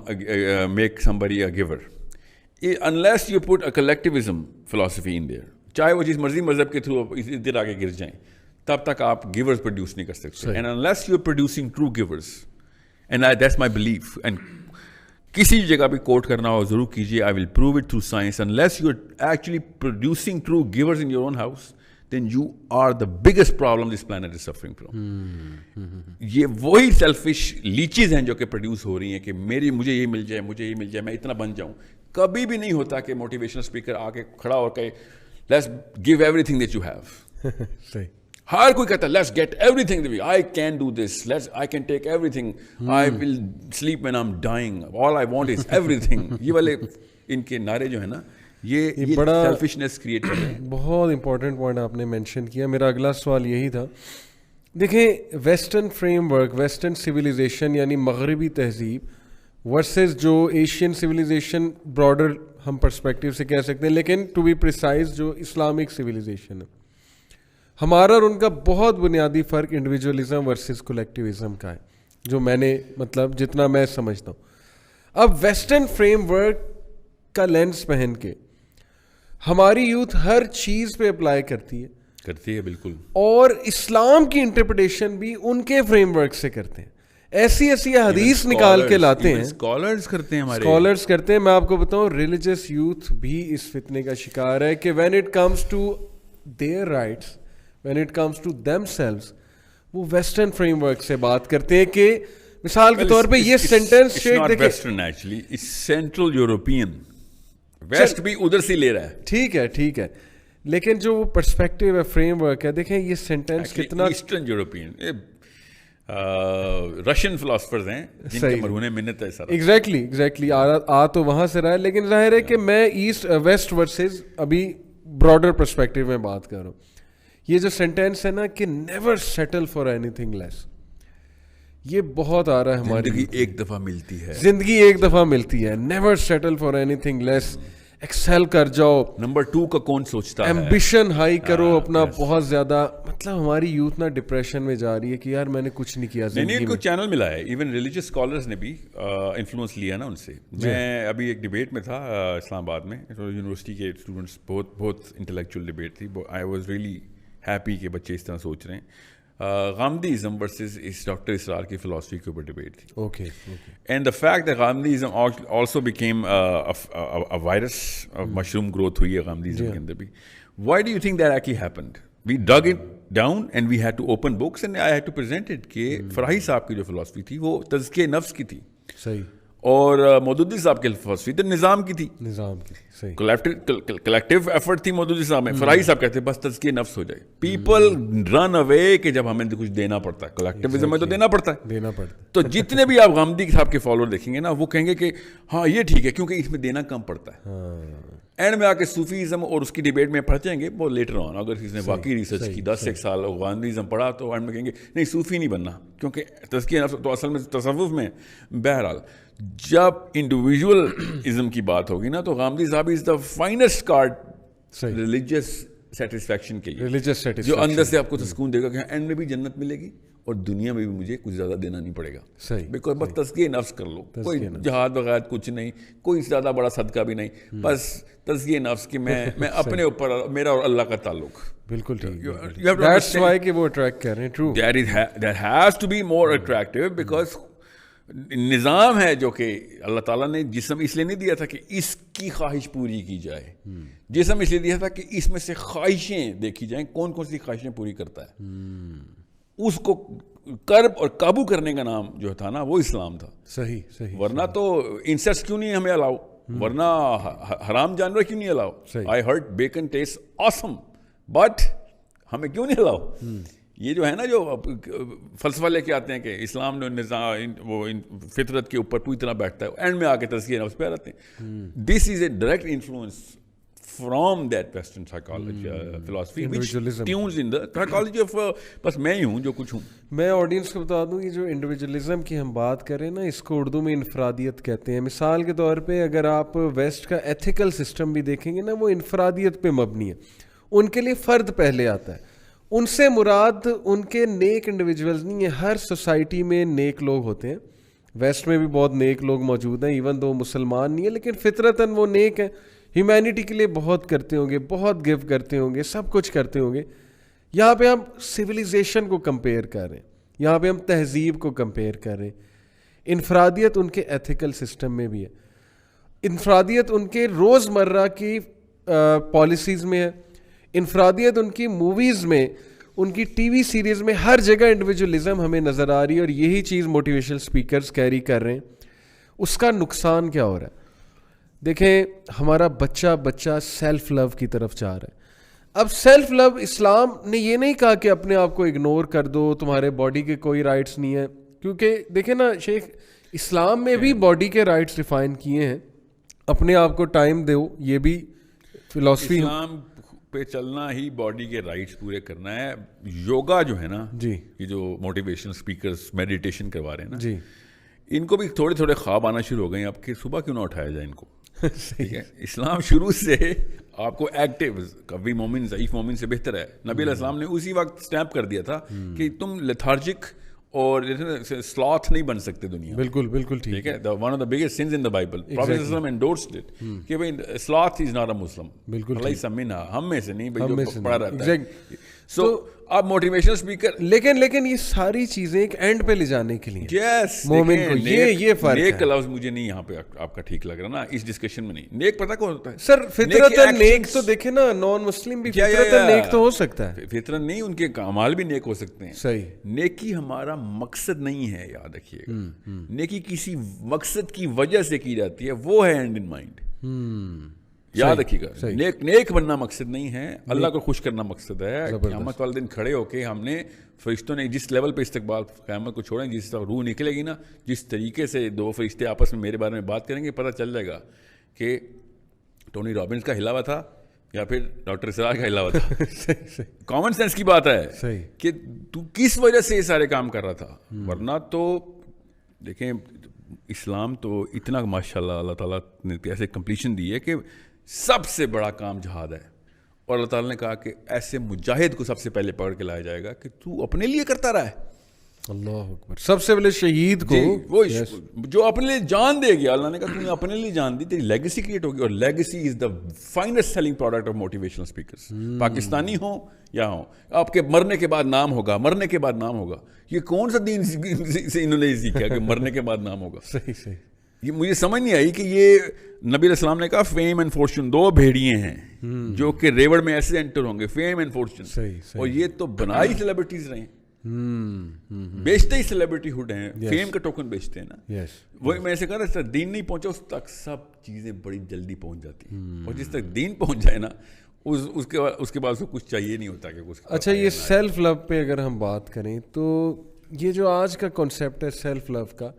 [SPEAKER 2] make somebody a giver unless you put a collectivism philosophy in there. چاہے وہ جس مرضی مذہب کے through ادھر آگے گر جائیں, تب تک آپ گیورز پروڈیوس نہیں کر سکتے. And unless you are producing true givers, and that's my belief, and کسی جگہ بھی کوٹ کرنا ہو ضرور کیجیے, I will prove it through science. Unless you are actually producing true givers in your own house, then you are the biggest problem this planet is suffering from. یہ وہی selfish latches ہیں جو کہ produce ہو رہی ہیں کہ مجھے یہ مل جائے, میں اتنا بن جاؤں. کبھی بھی نہیں ہوتا کہ موٹیویشنل اسپیکر آ کے کھڑا ہو کے let's give everything that you have.
[SPEAKER 1] صحیح.
[SPEAKER 2] ہر کوئی کہتا ہے let's get everything that I can do this, I can take everything, I will sleep when I'm dying, all I want is everything. یہ والے ان کے نعرے جو ہیں نا, یہ بڑا سیلفشنس کریٹ کر رہے ہیں.
[SPEAKER 1] بہت امپورٹنٹ پوائنٹ آپ نے مینشن کیا. میرا اگلا سوال یہی تھا. دیکھیں western framework, western civilisation یعنی مغربی تہذیب ورسز جو ایشین سویلائزیشن, براڈر ہم پرسپیکٹیو سے کہہ سکتے ہیں, لیکن ٹو بی پریسائز جو اسلامک سویلائزیشن ہے, ہمارا اور ان کا بہت بنیادی فرق انڈیویجولزم ورسز کولیکٹیوزم کا ہے, جو میں نے مطلب جتنا میں سمجھتا ہوں. اب ویسٹرن فریم ورک کا لینس پہن کے ہماری یوتھ ہر چیز پہ اپلائی کرتی ہے
[SPEAKER 2] بالکل,
[SPEAKER 1] اور اسلام کی انٹرپریٹیشن بھی ان کے فریم ورک سے کرتے ہیں. ایسی حدیث نکال کے لاتے ہیں,
[SPEAKER 2] اسکالرز کرتے ہیں, ہمارے
[SPEAKER 1] اسکالرز کرتے ہیں. میں آپ کو بتاؤں ریلیجس یوتھ بھی اس فتنے کا شکار ہے کہ when it comes to their rights, when it comes to themselves, وہ ویسٹرن فریم ورک سے بات کرتے ہیں. کہ مثال کے طور پہ یہ سینٹینس شیخ دیکھیں,
[SPEAKER 2] ویسٹرن ایکچولی اس سینٹرل یورپین, ویسٹ بھی ادھر سے لے رہا ہے.
[SPEAKER 1] ٹھیک ہے, لیکن جو وہ پرسپیکٹیو ہے, فریم ورک ہے, دیکھیں یہ سینٹینس کتنا
[SPEAKER 2] ایسٹرن یورپین, رشین فلاسفرز ہیں جن کے مرہون منت ہے سارا.
[SPEAKER 1] ایگزیکٹلی آ تو وہاں سے رہا ہے, لیکن ظاہر ہے کہ میں ایسٹ ویسٹ ورسز ابھی براڈر پرسپیکٹیو میں بات کر رہا ہوں. یہ جو سینٹینس ہے نا کہ never settle for anything less, یہ بہت آ رہا ہے ہماری.
[SPEAKER 2] زندگی ایک دفعہ
[SPEAKER 1] ملتی ہے, never settle for anything less, excel کر جاؤ.
[SPEAKER 2] نمبر 2 کا کون سوچتا ہے,
[SPEAKER 1] ایمبیشن ہائی کرو اپنا بہت زیادہ. مطلب ہماری یوتھ نا ڈپریشن میں جا رہی ہے کہ یار میں نے کچھ نہیں کیا زندگی میں.
[SPEAKER 2] کو چینل ملا ہے, ایون ریلیجس اسکالرز نے بھی انفلوئنس لیا نا ان سے. میں ابھی ایک ڈبیٹ میں تھا اسلام آباد میں, یونیورسٹی کے اسٹوڈنٹس, بہت انٹلیکچوئل ڈبیٹ تھی. آئی واز ریئلی ہیپی کہ بچے اس طرح سوچ رہے ہیں. غامدیزم ورسز اس ڈاکٹر اسرار کی فلاسفی کے اوپر ڈبیٹ تھی.
[SPEAKER 1] Okay,
[SPEAKER 2] and the fact that Ghamidism also became virus, mushroom growth ہوئی ہے غامدیزم کے اندر بھی. Why do you think that actually happened? We dug it down and we had to open books and I had to present it کہ فراہی صاحب کی جو philosophy تھی وہ تزکیہ نفس کی تھی,
[SPEAKER 1] صحیح,
[SPEAKER 2] اور مودودی صاحب کی فلسفی تو نظام کی تھی,
[SPEAKER 1] صحیح,
[SPEAKER 2] کلیکٹیو ایفرٹ تھی مودودی صاحب میں. فراہی صاحب کہتے ہیں بس تزکیہ نفس ہو جائے. پیپل رن اوے کہ جب ہمیں کچھ دینا پڑتا ہے, کلیکٹیوزم میں تو دینا پڑتا ہے. تو جتنے بھی آپ غامدی صاحب کے فالوور دیکھیں گے نا, وہ کہیں گے کہ ہاں یہ ٹھیک ہے کیونکہ اس میں دینا کم پڑتا ہے. اینڈ میں آ کے صوفیزم اور اس کی ڈیبیٹ میں پڑھ جائیں گے وہ لیٹر آن. اگر کسی نے واقعی ریسرچ کی 10 سال غامدیزم پڑھا تو اینڈ میں کہیں گے نہیں صوفی نہیں بننا کیونکہ تزکیہ نفس تو اصل میں تصوف میں. بہرحال جب انڈیویژولزم کی بات ہوگی نا تو Ghamidi Sahab is the finest card religious satisfaction کے لیے, جو اندر سے آپ کو سکون دے گا کہ اینڈ میں بھی جنت ملے گی اور دنیا میں بھی مجھے کچھ زیادہ دینا نہیں پڑے گا.
[SPEAKER 1] صحیح,
[SPEAKER 2] بیکاز بس تزکیہ نفس کر لو, کوئی جہاد وغیرہ کچھ نہیں, کوئی زیادہ بڑا صدقہ بھی نہیں, بس تزکیہ نفس کی میں اپنے اوپر, میرا اور اللہ کا تعلق.
[SPEAKER 1] بالکل ٹھیک, دیٹس وائی کہ وہ اٹریکٹ کر رہے ہیں. True,
[SPEAKER 2] that has to be more attractive because نظام ہے جو کہ اللہ تعالیٰ نے جسم اس لیے نہیں دیا تھا کہ اس کی خواہش پوری کی جائے, جسم اس لیے دیا تھا کہ اس میں سے خواہشیں دیکھی جائیں کون کون سی خواہشیں پوری کرتا ہے. اس کو کرب اور قابو کرنے کا نام جو تھا نا وہ اسلام تھا.
[SPEAKER 1] صحیح,
[SPEAKER 2] ورنہ تو انسیسٹ کیوں نہیں ہمیں الاؤ, ورنہ حرام جانور کیوں نہیں allow. I heard bacon taste awesome but ہمیں کیوں نہیں الاؤ. یہ جو ہے نا جو فلسفہ لے کے آتے ہیں کہ اسلام نے نظام وہ فطرت کے اوپر پوری طرح بیٹھتا ہے, اینڈ میں آ کے تزکیہ نفس پہ آتے ہیں. This is a direct influence from that western psychology philosophy which tunes in the psychology of بس میں ہی ہوں جو کچھ ہوں.
[SPEAKER 1] میں آڈینس کو بتا دوں یہ جو انڈیویجولزم کی ہم بات کریں نا, اس کو اردو میں انفرادیت کہتے ہیں. مثال کے طور پہ اگر آپ ویسٹ کا ایتھیکل سسٹم بھی دیکھیں گے نا, وہ انفرادیت پہ مبنی ہے. ان کے لیے فرد پہلے آتا ہے. ان سے مراد ان کے نیک انڈیویجولز نہیں ہے, ہر سوسائٹی میں نیک لوگ ہوتے ہیں. ویسٹ میں بھی بہت نیک لوگ موجود ہیں, ایون دو مسلمان نہیں ہے لیکن فطرتاً وہ نیک ہیں. ہیومینٹی کے لیے بہت کرتے ہوں گے, بہت گفٹ کرتے ہوں گے, سب کچھ کرتے ہوں گے. یہاں پہ ہم سویلائزیشن کو کمپیئر کر رہے ہیں, یہاں پہ ہم تہذیب کو کمپیئر کر رہے ہیں. انفرادیت ان کے ایتھیکل سسٹم میں بھی ہے, انفرادیت ان کے روزمرہ کی پالیسیز میں ہے, انفرادیت ان کی موویز میں, ان کی ٹی وی سیریز میں, ہر جگہ انڈیویجولزم ہمیں نظر آ رہی ہے. اور یہی چیز موٹیویشنل اسپیکرز کیری کر رہے ہیں. اس کا نقصان کیا ہو رہا ہے؟ دیکھیں ہمارا بچہ سیلف لو کی طرف جا رہا ہے. اب سیلف لو اسلام نے یہ نہیں کہا کہ اپنے آپ کو اگنور کر دو, تمہارے باڈی کے کوئی رائٹس نہیں ہیں, کیونکہ دیکھیں نا شیخ, اسلام میں بھی باڈی کے رائٹس ڈیفائن کیے ہیں. اپنے آپ کو ٹائم دو, یہ بھی فلاسفی.
[SPEAKER 2] اسلام پہ چلنا ہی باڈی کے رائٹس پورے کرنا ہے. یوگا جو ہے نا
[SPEAKER 1] جی,
[SPEAKER 2] یہ جو موٹیویشنل اسپیکرز میڈیٹیشن کروا رہے ہیں نا
[SPEAKER 1] جی,
[SPEAKER 2] ان کو بھی تھوڑے تھوڑے خواب آنا شروع ہو گئے ہیں اب کہ صبح کیوں نہ اٹھایا جائے ان کو. ٹھیک ہے, اسلام شروع سے آپ کو ایکٹیو, قوی مومن ضعیف مومن سے بہتر ہے. نبی علیہ السلام نے اسی وقت اسٹیمپ کر دیا تھا کہ تم لیتھارجک اور سلوتھ نہیں بن سکتے دنیا.
[SPEAKER 1] بالکل بالکل ٹھیک
[SPEAKER 2] ہے. One of the biggest sins in the Bible, prophet صلی اللہ علیہ وسلم endorsed it کہ بھائی سلوتھ از ناٹ اے مسلم.
[SPEAKER 1] بالکل
[SPEAKER 2] لیس منھا, ہم میں سے نہیں بھائی جو پڑا رہتا ہے.
[SPEAKER 1] سو
[SPEAKER 2] آپ موٹیویشنل اسپیکر,
[SPEAKER 1] لیکن یہ ساری چیزیں ایک اینڈ پہ لے جانے کے لیے
[SPEAKER 2] یس
[SPEAKER 1] مومن کو یہ فرق ہے.
[SPEAKER 2] نیک کا لفظ مجھے نہیں یہاں پہ آپ کا ٹھیک لگ رہا نا اس ڈسکشن میں. نہیں, نیک پتہ کون ہوتا ہے
[SPEAKER 1] سر؟ فطرتاً نیک تو دیکھیں نا, نان مسلم بھی فطرتاً نیک تو ہو سکتا ہے.
[SPEAKER 2] فطرت نہیں, ان کے اعمال بھی نیک ہو سکتے ہیں.
[SPEAKER 1] صحیح.
[SPEAKER 2] نیکی ہمارا مقصد نہیں ہے, یاد رکھیے گا. نیکی کسی مقصد کی وجہ سے کی جاتی ہے, وہ ہے اینڈ ان مائنڈ. یاد رکھیے گا, نیک بننا مقصد نہیں ہے, اللہ کو خوش کرنا مقصد ہے. قیامت والے دن کھڑے ہو کے ہم نے فرشتوں نے جس لیول پہ استقبال قیامت کو چھوڑیں, جس طرح روح نکلے گی نا, جس طریقے سے دو فرشتے آپس میں میرے بارے میں بات کریں گے, پتہ چل جائے گا کہ ٹونی رابنس کا ہلا ہوا تھا یا پھر ڈاکٹر سراج کا ہلا ہوا تھا. کامن سینس کی بات ہے کہ تو کس وجہ سے یہ سارے کام کر رہا تھا. ورنہ تو دیکھیں اسلام تو اتنا ماشاء اللہ اللہ تعالیٰ نے ایسے کمپلیشن دی ہے کہ سب سے بڑا کام جہاد ہے. اور اللہ تعالیٰ نے کہا کہ ایسے مجاہد کو سب سے پہلے پکڑ کے لایا جائے گا کہ تو اپنے لیے کرتا رہا ہے.
[SPEAKER 1] اللہ اکبر. سب سے پہلے شہید کو,
[SPEAKER 2] وہ جو اپنے لیے جان دے گیا, اللہ نے کہا تم نے اپنے لیے جان دی, تیری لیگیسی کریٹ ہوگی. اور legacy is the finest selling product of motivational speakers. Pakistani ہوں یا ہوں, آپ کے مرنے کے بعد نام ہوگا, مرنے کے بعد نام ہوگا. یہ کون سا دین سے انہوں نے سیکھا کہ مرنے کے بعد نام ہوگا؟
[SPEAKER 1] صحیح.
[SPEAKER 2] یہ مجھے سمجھ نہیں آئی کہ یہ نبی علیہ السلام نے کہا فیم اینڈ فارچون, دو بھیڑیے ہیں جو کہ ریوڑ میں ایسے انٹر ہوں گے, فیم اینڈ فارچون. اور یہ تو بنائی سیلیبریٹیز رہے ہیں, بیچتے ہی سیلیبریٹی ہوڈ ہیں, فیم کا ٹوکن بیچتے ہیں نا. وہی میں ایسے کہہ رہا تھا, دین نہیں پہنچا اس تک سب چیزیں بڑی جلدی پہنچ جاتی ہیں. اور جس تک دین پہنچ جائے نا, اس کے بعد کچھ چاہیے نہیں ہوتا کہ کچھ.
[SPEAKER 1] اچھا, یہ سیلف لو پہ اگر ہم بات کریں تو یہ جو آج کا کنسیپٹ ہے سیلف لو کا,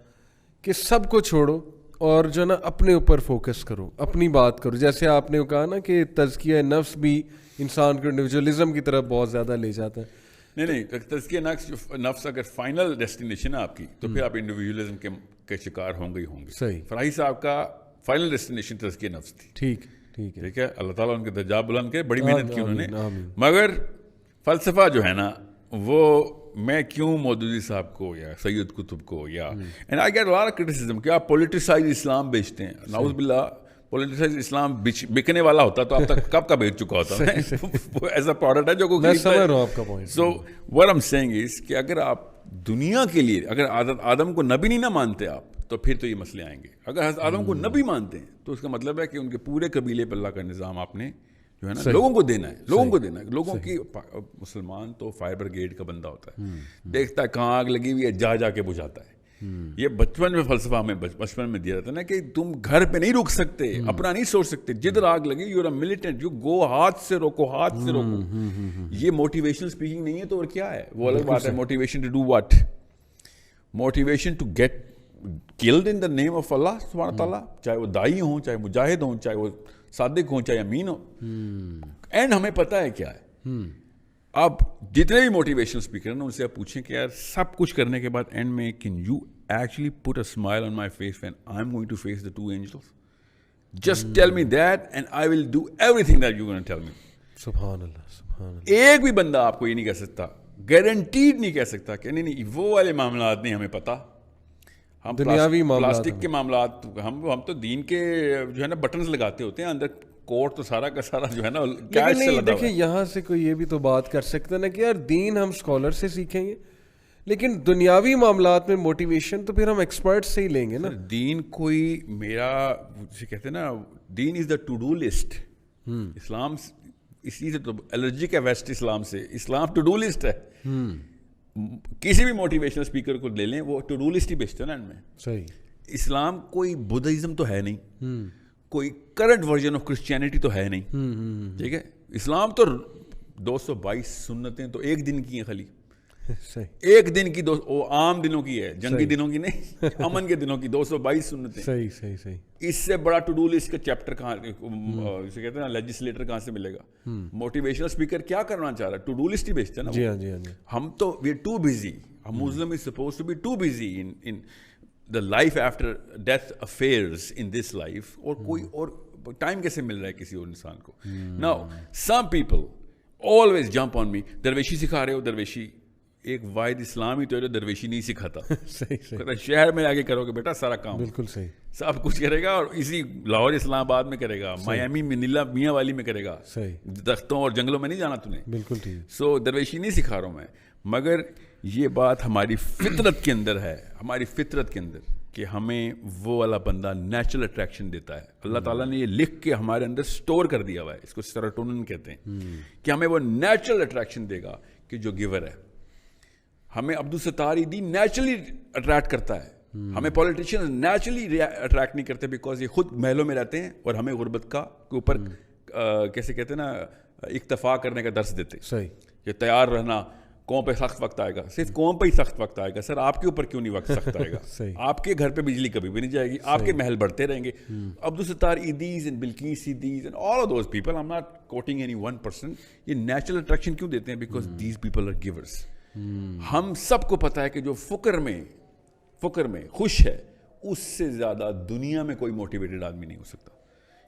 [SPEAKER 1] کہ سب کو چھوڑو اور جو نا اپنے اوپر فوکس کرو, اپنی بات کرو. جیسے آپ نے کہا نا کہ تزکیہ نفس بھی انسان کو انڈیویجولزم کی طرف بہت زیادہ لے جاتا ہے.
[SPEAKER 2] نہیں, تزکیہ نفس اگر فائنل ڈیسٹینیشن ہے آپ کی, تو پھر آپ انڈیویجولزم کے شکار ہوں گے ہی ہوں گے.
[SPEAKER 1] صحیح.
[SPEAKER 2] فراہی صاحب کا فائنل ڈیسٹینیشن تزکیہ نفس تھی. ٹھیک ہے. اللہ تعالیٰ ان کے درجات بلند کرے, بڑی محنت کی انہوں نے. مگر فلسفہ جو ہے نا, وہ میں کیوں مودودی صاحب کو یا سید قطب کو یا and I get lot of criticism کہ آپ پولیٹیسائز اسلام بیچتے ہیں. نعوذ باللہ, پولیٹیسائز اسلام بکنے والا ہوتا تو اب تک کب کا بیچ چکا ہوتا ہے. وہ ایسا پروڈکٹ ہے جو کو
[SPEAKER 1] میں سمجھ رہا ہوں آپ کا point.
[SPEAKER 2] So what I'm saying is کہ اگر آپ دنیا کے لیے اگر آدم کو نبی نہیں نہ مانتے آپ, تو پھر تو یہ مسئلے آئیں گے. اگر حضرت آدم کو نبی مانتے ہیں تو اس کا مطلب ہے کہ ان کے پورے قبیلے پر اللہ کا نظام آپ نے جو ہے نا لوگوں کو دینا ہے, لوگوں کی. مسلمان تو فائر بریگیڈ کا بندہ ہوتا ہے, دیکھتا ہے کہاں آگ لگی ہوئی ہے, جا کے بجھاتا ہے. یہ بچپن میں فلسفہ ہمیں بچپن میں دیا جاتا ہے نا کہ تم گھر پہ نہیں رک سکتے, اپنا نہیں سوچ سکتے, جدھر آگ لگی you are a militant, you go, ہاتھ سے روکو. یہ موٹیویشنل اسپیکنگ نہیں ہے تو اور کیا ہے؟ وہ الگ بات ہے. Motivation to do what? Motivation to get killed in the name of Allah سبحانہ تعالیٰ, چاہے وہ دائی ہوں, چاہے مجاہد ہوں, چاہے وہ صادق ہوں, چاہے امین ہوں. اینڈ ہمیں پتہ ہے کیا ہے. آپ جتنے بھی موٹیویشنل اسپیکر ہیں نا, ان سے آپ پوچھیں کہ یار سب کچھ کرنے کے بعد اینڈ میں can you actually put a smile on my face when I am going to face the two angels? Just tell me that and I will do everything that you gonna tell me.
[SPEAKER 1] سبحان اللہ.
[SPEAKER 2] ایک بھی بندہ آپ کو یہ نہیں کہہ سکتا, گارنٹیڈ نہیں کہہ سکتا کہ نہیں وہ والے معاملات نہیں ہمیں پتہ, ہم
[SPEAKER 1] دنیاوی
[SPEAKER 2] پلاسٹک کے معاملات, ہم تو دین کے جو ہے نا بٹنز لگاتے ہوتے ہیں, اندر کوٹ تو سارا کا سارا جو ہے نا کیش سے لگا.
[SPEAKER 1] دیکھیں یہاں سے کوئی یہ بھی تو بات کر سکتا ہے نا کہ یار دین ہم اسکالر سے سیکھیں گے, لیکن دنیاوی معاملات میں موٹیویشن تو پھر ہم ایکسپرٹ سے ہی لیں گے نا.
[SPEAKER 2] دین کوئی میرا جسے کہتے ہیں نا, دین از دا ٹو ڈو لسٹ. اسلام اسی سے تو الرجک ہے ویسٹ اسلام سے. اسلام ٹو ڈو لسٹ ہے. کسی بھی موٹیویشنل اسپیکر کو لے لیں, وہ ٹو ڈو لسٹ ہی بیچتے ہیں نا. ان میں
[SPEAKER 1] صحیح.
[SPEAKER 2] اسلام کوئی بدھزم تو ہے نہیں, کوئی کرنٹ ورژن آف کرسچینٹی تو ہے نہیں. ٹھیک ہے. اسلام تو 222 سنتیں تو ایک دن کی ہیں خالی. ایک دن کی عام دنوں کی ہے, جنگی دنوں کی نہیں, امن کے دنوں کی 222 سنتیں.
[SPEAKER 1] صحیح.
[SPEAKER 2] اس سے بڑا ٹو ڈو لسٹ کا چیپٹر کہاں, جسے کہتے ہیں نا لیجسلیٹر, کہاں سے ملے گا؟ موٹیویشنل اسپیکر کیا کرنا چاہ رہا ہے؟ ٹو ڈو لسٹ ہی بیچتے ہیں نا.
[SPEAKER 1] جی.
[SPEAKER 2] ہم تو we are too busy. Muslim is suppose to be too busy in the life after death affairs in this life. اور کوئی اور ٹائم کیسے مل رہا ہے کسی اور انسان کو؟ Now some people always jump on me, درویشی سکھا رہے ہو, درویشی ایک واحد اسلام ہی تو ہے جو درویشی نہیں سکھاتا.
[SPEAKER 1] صحیح صحیح,
[SPEAKER 2] کہتا ہے شہر میں آگے کرو گے بیٹا سارا کام,
[SPEAKER 1] بالکل صحیح,
[SPEAKER 2] سب کچھ کرے گا, اور اسی لاہور اسلام آباد میں کرے گا, میامی منیلا میاں والی میں کرے گا,
[SPEAKER 1] صحیح,
[SPEAKER 2] درختوں اور جنگلوں میں نہیں جانا تمہیں.
[SPEAKER 1] بالکل ٹھیک.
[SPEAKER 2] سو درویشی نہیں سکھا رہا ہوں میں, مگر یہ بات ہماری فطرت کے اندر ہے, ہماری فطرت کے اندر, کہ ہمیں وہ والا بندہ نیچرل اٹریکشن دیتا ہے. اللہ تعالیٰ نے یہ لکھ کے ہمارے اندر سٹور کر دیا ہوا ہے, اس کو سیروٹونن کہتے ہیں, کہ ہمیں وہ نیچرل اٹریکشن دے گا کہ جو گیور ہے. ہمیں عبدالستار ایدھی نیچرلی اٹریکٹ کرتا ہے, ہمیں پولیٹیشینز نیچرلی اٹریکٹ نہیں کرتے, بیکاز یہ خود محلوں میں رہتے ہیں اور ہمیں غربت کا کے اوپر کیسے کہتے ہیں نا اکتفا کرنے کا درس دیتے.
[SPEAKER 1] صحیح,
[SPEAKER 2] کہ تیار رہنا, قوم پہ سخت وقت آئے گا. صرف قوم پہ ہی سخت وقت آئے گا سر, آپ کے اوپر کیوں نہیں وقت سخت آئے گا؟ آپ کے گھر پہ بجلی کبھی بھی نہیں جائے گی, آپ کے محل بڑھتے رہیں گے. Abdul Sattar Edhis and Bilquis Edhis and all of those people, I am not quoting any one person, یہ نیچرل اٹریکشن کیوں دیتے ہیں؟ Because these people are givers. ہم سب کو پتا ہے کہ جو فقر میں خوش ہے, اس سے زیادہ دنیا میں کوئی موٹیویٹڈ آدمی نہیں ہو سکتا.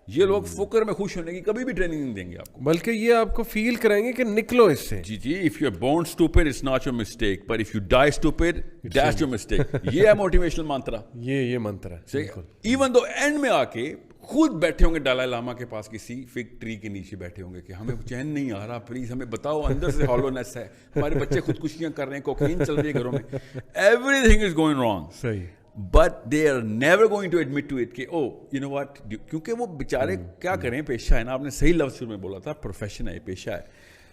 [SPEAKER 2] یہ لوگ فقر میں خوش ہونے کی کبھی بھی ٹریننگ نہیں دیں گے آپ کو,
[SPEAKER 1] بلکہ یہ آپ کو فیل کرائیں گے کہ نکلو اس سے.
[SPEAKER 2] جی, if you are born stupid it's not your mistake, but if you die stupid that's your mistake. یہ ہے موٹیویشنل منترا,
[SPEAKER 1] یہ منتر ہے.
[SPEAKER 2] ایون دو اینڈ میں آ کے خود بیٹھے ہوں گے دلائی لاما کے پاس, کسی فگ ٹری کے نیچے بیٹھے ہوں گے کہ ہمیں چین نہیں آ رہا, پلیز ہمیں بتاؤ, اندر سے ہالونیس ہے, ہمارے بچے خودکشیاں کر رہے ہیں, کوکین چل رہی ہے گھروں میں, every thing is going wrong.
[SPEAKER 1] صحیح,
[SPEAKER 2] but they are never going to admit to it کہ oh you know what, کیونکہ وہ بیچارے کیا کریں, پیشہ ہے نا, آپ نے صحیح لفظ شروع میں بولا تھا, پروفیشن ہے, پیشہ ہے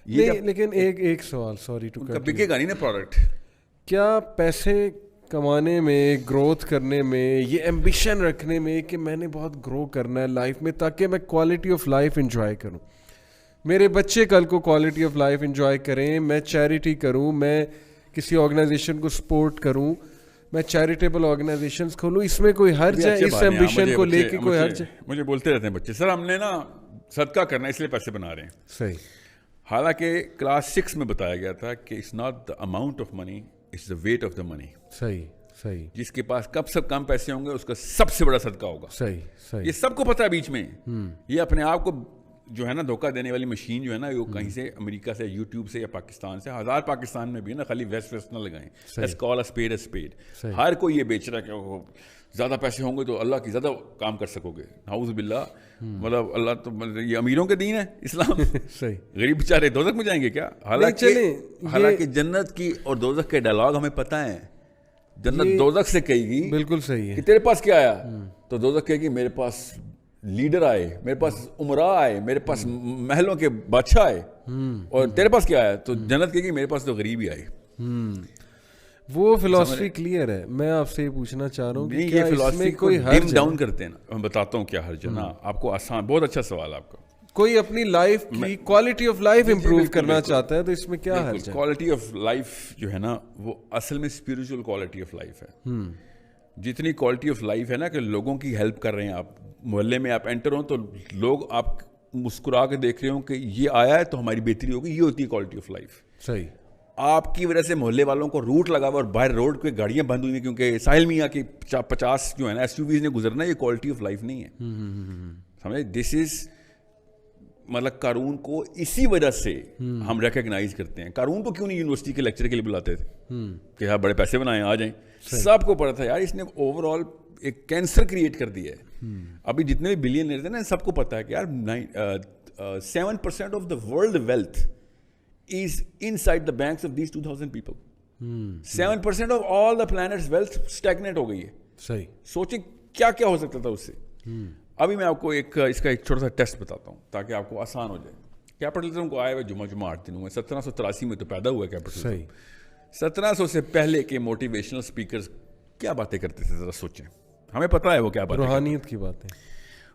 [SPEAKER 2] یہ.
[SPEAKER 1] لیکن ایک سوال, سوری ٹو کٹ,
[SPEAKER 2] بکے گا نہیں نا پروڈکٹ.
[SPEAKER 1] کیا پیسے کمانے میں, گروتھ کرنے میں, یہ ایمبیشن رکھنے میں کہ میں نے بہت گرو کرنا ہے لائف میں تاکہ میں کوالٹی آف لائف انجوائے کروں, میرے بچے کل کو کوالٹی آف لائف انجوائے کریں, میں چیریٹی کروں, میں کسی آرگنائزیشن کو سپورٹ کروں, میں چیریٹیبل آرگنائزیشنز کھولوں, اس میں کوئی حرج ہے؟ اس ایمبیشن کو لے کے کوئی حرج ہے؟
[SPEAKER 2] مجھے بولتے رہتے ہیں بچے, سر ہم نے نا صدقہ کرنا ہے اس لیے پیسے بنا رہے ہیں.
[SPEAKER 1] صحیح,
[SPEAKER 2] حالانکہ کلاس 6 میں بتایا گیا تھا کہ it's not the amount of money, it's the weight of the money.
[SPEAKER 1] صحیح صحیح,
[SPEAKER 2] جس کے پاس کم پیسے ہوں گے اس کا سب سے بڑا صدقہ ہوگا.
[SPEAKER 1] صحیح صحیح,
[SPEAKER 2] یہ سب کو پتا ہے بیچ میں. یہ اپنے آپ کو جو ہے نا دھوکہ دینے والی مشین جو ہے نا, وہ کہیں سے امریکہ سے, یوٹیوب سے یا پاکستان سے, ہزار پاکستان میں بھی نا, خالی ویسٹ نہ لگائیں. Let's call a spade a spade. ہر کوئی یہ بیچ رہا ہے کہ زیادہ پیسے ہوں گے تو اللہ کی زیادہ کام کر سکو گے. نعوذ باللہ, مطلب اللہ تو یہ امیروں کے دین ہے اسلام.
[SPEAKER 1] صحیح,
[SPEAKER 2] غریب بیچارے دوزخ میں جائیں گے کیا؟ حالانکہ جنت کی اور دوزخ کے ڈائلاگ ہمیں پتہ ہے. جنت دوزخ سے کہے گی,
[SPEAKER 1] بالکل صحیح ہے,
[SPEAKER 2] کہ تیرے پاس کیا آیا, تو دوزخ کہے گی میرے پاس لیڈر آئے, میرے پاس عمراء آئے, میرے پاس محلوں کے بادشاہ آئے, اور تیرے پاس کیا آیا, تو جنت کہے گی میرے پاس تو غریب ہی آئے.
[SPEAKER 1] وہ فلسفی کلیئر ہے. میں آپ سے یہ پوچھنا چاہ رہا ہوں کہ
[SPEAKER 2] یہ فلسفی کوئی ڈیم ڈاؤن کرتے ہیں نا, میں بتاتا ہوں کیا حرج ہے نا آپ کو. آسان, بہت اچھا سوال آپ کا.
[SPEAKER 1] کوئی اپنی لائف کی کوالٹی آف لائف امپروو کرنا چاہتا ہے تو اس میں کیا حرج ہے؟
[SPEAKER 2] کوالٹی آف لائف جو ہے نا وہ اصل میں اسپریچول کوالٹی آف لائف ہے. جتنی کوالٹی آف لائف ہے نا کہ لوگوں کی ہیلپ کر رہے ہیں آپ, محلے میں آپ انٹر ہوں تو لوگ آپ مسکرا کے دیکھ رہے ہوں کہ یہ آیا ہے تو ہماری بہتری ہوگی, یہ ہوتی ہے کوالٹی آف لائف.
[SPEAKER 1] صحیح,
[SPEAKER 2] آپ کی وجہ سے محلے والوں کو روٹ لگا ہوا اور باہر روڈ پہ گاڑیاں بند ہوئی ہیں کیونکہ ساحل میاں کی 50 جو ہے نا SUVs نے گزرنا, یہ کوالٹی آف لائف نہیں ہے. سمجھے, دس از مطلب قارون کو اسی وجہ سے ہم ریکگنائز کرتے ہیں. قارون کو کیوں نہیں یونیورسٹی کے لیکچر کے لیے بلاتے تھے کہ یار بڑے پیسے بنائیں آ جائیں؟ سب کو پتا تھا یار اس نے اوور آل ایک کینسر کریٹ کر دیا ہے. ابھی جتنے بھی بلینئرز ہیں نا سب کو پتا ہے کہ یار 7% of the world wealth is inside the banks of these 2000 people. 7% of all the planet's wealth stagnate ہو گئی ہے.
[SPEAKER 1] صحیح,
[SPEAKER 2] سوچیں کیا کیا ہو سکتا تھا اس سے. ابھی میں آپ کو اس کا ایک چھوٹا سا ٹیسٹ بتاتا ہوں تاکہ آپ کو آسان ہو جائے. کیپٹلزم کو آئے ہوئے جمعہ 8 دن ہوئے, 1783 میں تو پیدا ہوا ہے کیپٹلزم.
[SPEAKER 1] صحیح,
[SPEAKER 2] 1700 سے پہلے کے موٹیویشنل اسپیکرز کیا باتیں کرتے تھے ذرا سوچیں. ہمیں پتا ہے وہ کیا باتیں,
[SPEAKER 1] روحانیت کی باتیں,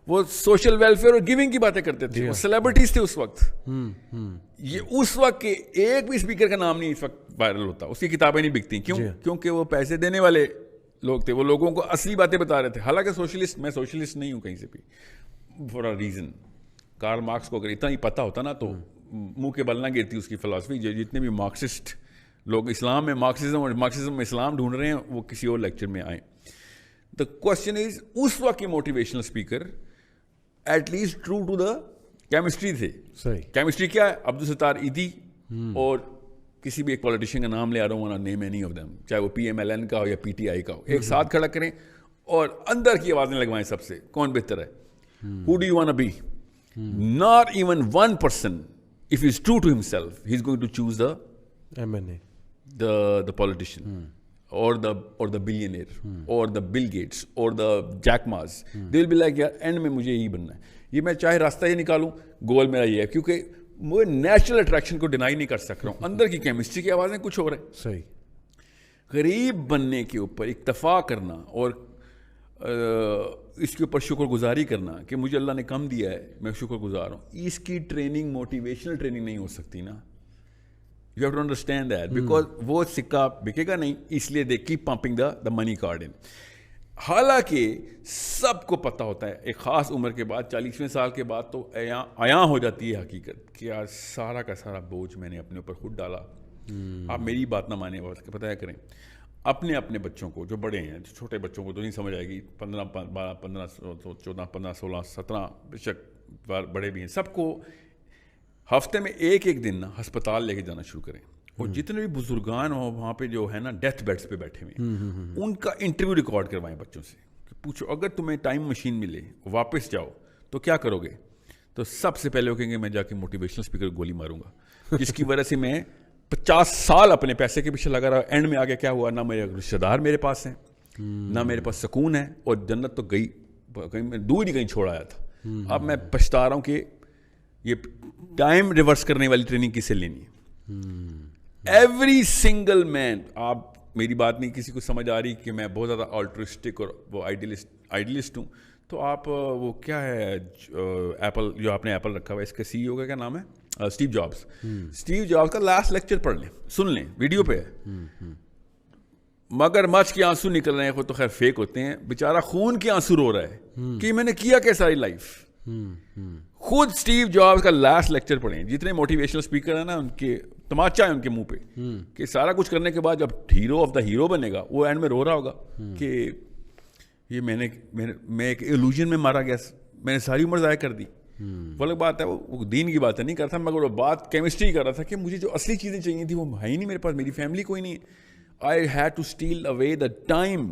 [SPEAKER 2] وہ سوشل ویلفیئر اور گیونگ کی باتیں کرتے تھے. وہ سیلیبریٹیز تھے اس وقت. یہ اس وقت کے ایک بھی اسپیکر کا نام نہیں اس وقت وائرل ہوتا, اس کی کتابیں نہیں بکتی. کیوں؟ کیونکہ وہ پیسے دینے والے لوگ تھے, وہ لوگوں کو اصلی باتیں بتا رہے تھے. حالانکہ سوشلسٹ, میں سوشلسٹ نہیں ہوں کہیں سے بھی for a reason. Karl Marx کو اگر اتنا ہی پتہ ہوتا نا تو منہ کے بل نہ گرتی اس کی فلسفی. جتنے بھی مارکسسٹ لوگ اسلام میں مارکسزم اور مارکسزم میں اسلام ڈھونڈ رہے ہیں وہ کسی اور لیکچر میں آئیں. دا کوشچن از, اس وقت کے motivational speaker at least true to the chemistry تھے.
[SPEAKER 1] صحیح,
[SPEAKER 2] کیمسٹری کیا ہے؟ عبدالستار ایدھی اور کسی بھی ایک پولیٹیشین کا نام لے آ رہا ہوں, نیم اینی آف دیم, چاہے وہ PMLN کا ہو یا PTI کا ہو, ایک ساتھ کھڑا کریں اور اندر کی آوازیں لگوائیں سب سے, کون بہتر ہے, who do you want to be? Not even one person, if he's true to himself, he's going to choose the
[SPEAKER 1] MNA,
[SPEAKER 2] the politician, or the billionaire, or the Bill Gates, or the Jack Ma's. They will be like, یار and میں مجھے یہی بننا ہے, یہ میں چاہے راستہ یہ نکالوں, گول میرا یہ ہے, کیونکہ میں نیچرل اٹریکشن کو ڈینائی نہیں کر سک رہا ہوں, اندر کی کیمسٹری کی آوازیں کچھ ہو رہے ہیں.
[SPEAKER 1] صحیح.
[SPEAKER 2] غریب بننے کے اوپر اکتفا کرنا اور اس کے اوپر شکر گزاری کرنا کہ مجھے اللہ نے کم دیا ہے, میں شکر گزار ہوں, اس کی ٹریننگ موٹیویشنل ٹریننگ نہیں ہو سکتی نا. You have to understand that, because وہ سکہ بکے گا نہیں, اس لیے they keep pumping the money card in. حالانکہ سب کو پتہ ہوتا ہے ایک خاص عمر کے بعد, 40ویں سال کے بعد تو عیاں ہو جاتی ہے حقیقت کہ یار سارا کا سارا بوجھ میں نے اپنے اوپر خود ڈالا. آپ میری بات نہ مانیں, پتہ ہے کریں اپنے اپنے بچوں کو, جو بڑے ہیں, جو چھوٹے بچوں کو تو نہیں سمجھ آئے گی, 15 15 14 15 16 17 بے شک بڑے بھی ہیں, سب کو ہفتے میں ایک دن نا ہسپتال لے کے جانا شروع کریں. اور جتنے بھی بزرگان ہوں وہاں پہ جو ہے نا ڈیتھ بیڈس پہ بیٹھے ہوئے ہیں, ان کا انٹرویو ریکارڈ کروائیں بچوں سے, پوچھو اگر تمہیں ٹائم مشین ملے واپس جاؤ تو کیا کرو گے, تو سب سے پہلے وہ کہیں گے میں جا کے موٹیویشنل اسپیکر گولی ماروں گا, جس کی وجہ سے میں 50 سال اپنے پیسے کے پیچھے لگا رہا, اینڈ میں آگے کیا ہوا, نہ میرے رشتے دار میرے پاس ہیں, نہ میرے پاس سکون ہے, اور جنت تو گئی کہیں میں دور ہی کہیں چھوڑ آیا تھا. اب میں پچھتا رہا ہوں کہ یہ ٹائم ریورس کرنے والی ٹریننگ کس سے لینی ہے. ایوری سنگل مین, آپ میری بات نہیں کسی کو سمجھ آ رہی کہ میں بہت زیادہ آلٹرسٹک اور وہ آئیڈیلسٹ ہوں, تو آپ وہ کیا ہے ایپل, جو آپ نے ایپل رکھا ہوا ہے, اس کا CEO کا کیا نام ہے, اسٹیو جابس. اسٹیو جابس کا لاسٹ لیکچر پڑھ لیں, سن لیں, ویڈیو پہ ہے. مگر مچھ کے آنسو نکل رہے ہیں, خود تو خیر فیک ہوتے ہیں, بیچارہ خون کے آنسو رو رہا ہے کہ میں نے کیا کیا ساری لائف. خود اسٹیو جابس کا لاسٹ لیکچر پڑھیں. جتنے موٹیویشنل اسپیکر ہیں نا, ان کے تماچا ہے ان کے منہ پہ کہ سارا کچھ کرنے کے بعد جب ہیرو آف دا ہیرو بنے گا, وہ اینڈ میں رو رہا ہوگا کہ یہ میں ایک ایلوژن میں مارا گیا, میں نے ساری عمر ضائع کر دی. وہ الگ بات ہے, وہ دین کی باتیں نہیں کرتا, مگر وہ بات کیمسٹری کر رہا تھا کہ مجھے جو اصلی چیزیں چاہیے تھیں وہ ہے ہی نہیں میرے پاس, میری فیملی کوئی نہیں ہے. I had to steal away the time,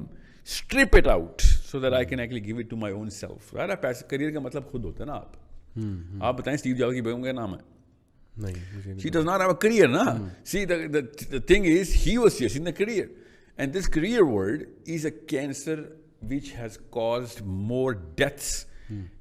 [SPEAKER 2] strip it out so that I can actually give it to my own self. پیسے کریئر کا مطلب خود ہوتا ہے نا. آپ بتائیں اسٹیو جابس کی بیگم کا نام ہے, she does not have a career na. See, the thing is, he was chasing the career, and this career world is a cancer which has caused more deaths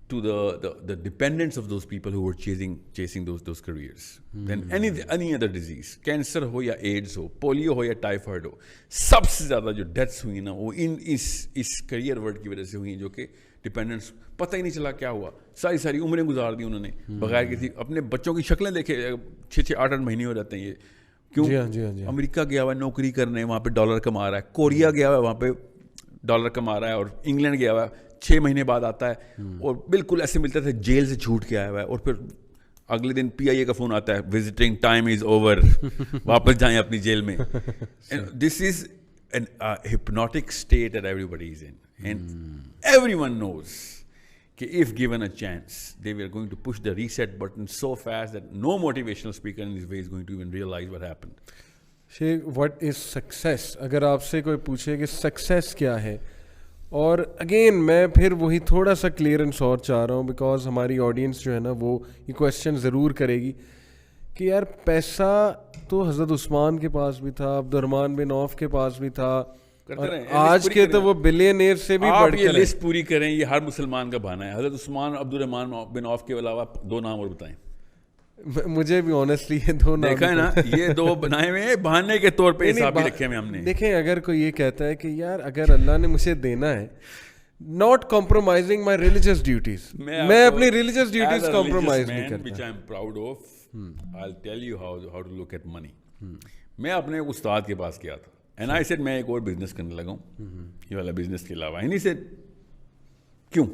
[SPEAKER 2] to the dependents of those people who were chasing those careers than any other disease. Cancer ho ya AIDS ho, polio ho ya typhoid ho, سب سے زیادہ جو deaths ہوئی نا وہ اس career word کی وجہ سے ہوئی, جو کہ ڈپینڈنٹس پتہ ہی نہیں چلا کیا ہوا, ساری عمریں گزار دی انہوں نے بغیر کسی, اپنے بچوں کی شکلیں دیکھے 6 8 مہینے ہو جاتے ہیں یہ, کیوں امریکہ گیا ہوا ہے نوکری کرنے, وہاں پہ ڈالر کما رہا ہے, کوریا گیا ہوا ہے وہاں پہ ڈالر کما رہا ہے, اور انگلینڈ گیا ہوا ہے 6 مہینے بعد آتا ہے اور بالکل ایسے ملتا تھا جیل سے چھوٹ کے آیا ہوا ہے, اور پھر اگلے دن PIA کا فون آتا ہے, وزٹنگ ٹائم از اوور, واپس جائیں اپنی جیل میں. دس از an hypnotic state that everybody is in, and everyone knows کہ if given a chance they were going to push the reset button so fast that no motivational speaker in his way is going to even realize what happened.
[SPEAKER 1] Sheikh, what is success? اگر آپ سے کوئی پوچھے کہ success کیا ہے, اور again میں پھر وہی تھوڑا سا کلیئرنس اور چاہ رہا ہوں, بیکاز ہماری آڈینس جو ہے نا وہ یہ کویشچن ضرور کرے گی کہ یار پیسہ تو حضرت عثمان کے پاس بھی تھا, عبد الرحمن بن عوف کے پاس بھی تھا, آج کے تو وہ بلینئر سے بھی بڑھ کے.
[SPEAKER 2] یہ لسٹ پوری کریں, یہ ہر مسلمان کا بہانہ ہے. حضرت عثمان, عبد الرحمن بن عوف کے علاوہ 2 نام اور بتائیں.
[SPEAKER 1] مجھے بھی آنیسٹلی یہ 2 نام
[SPEAKER 2] دیکھا ہے نا, یہ 2 بنائے ہوئے ہیں بہانے کے طور پہ, حساب بھی رکھے ہوئے ہم نے.
[SPEAKER 1] دیکھیں اگر کوئی یہ کہتا ہے کہ یار اگر اللہ نے مجھے دینا ہے, not compromising my religious duties, میں اپنی religious duties compromise نہیں کرتا.
[SPEAKER 2] which I am proud of. I'll tell you how to look at money. میں اپنے استاد کے پاس گیا تھا, and I said میں ایک اور بزنس کرنے لگا ہوں یہ والا بزنس کے علاوہ. and he said کیوں؟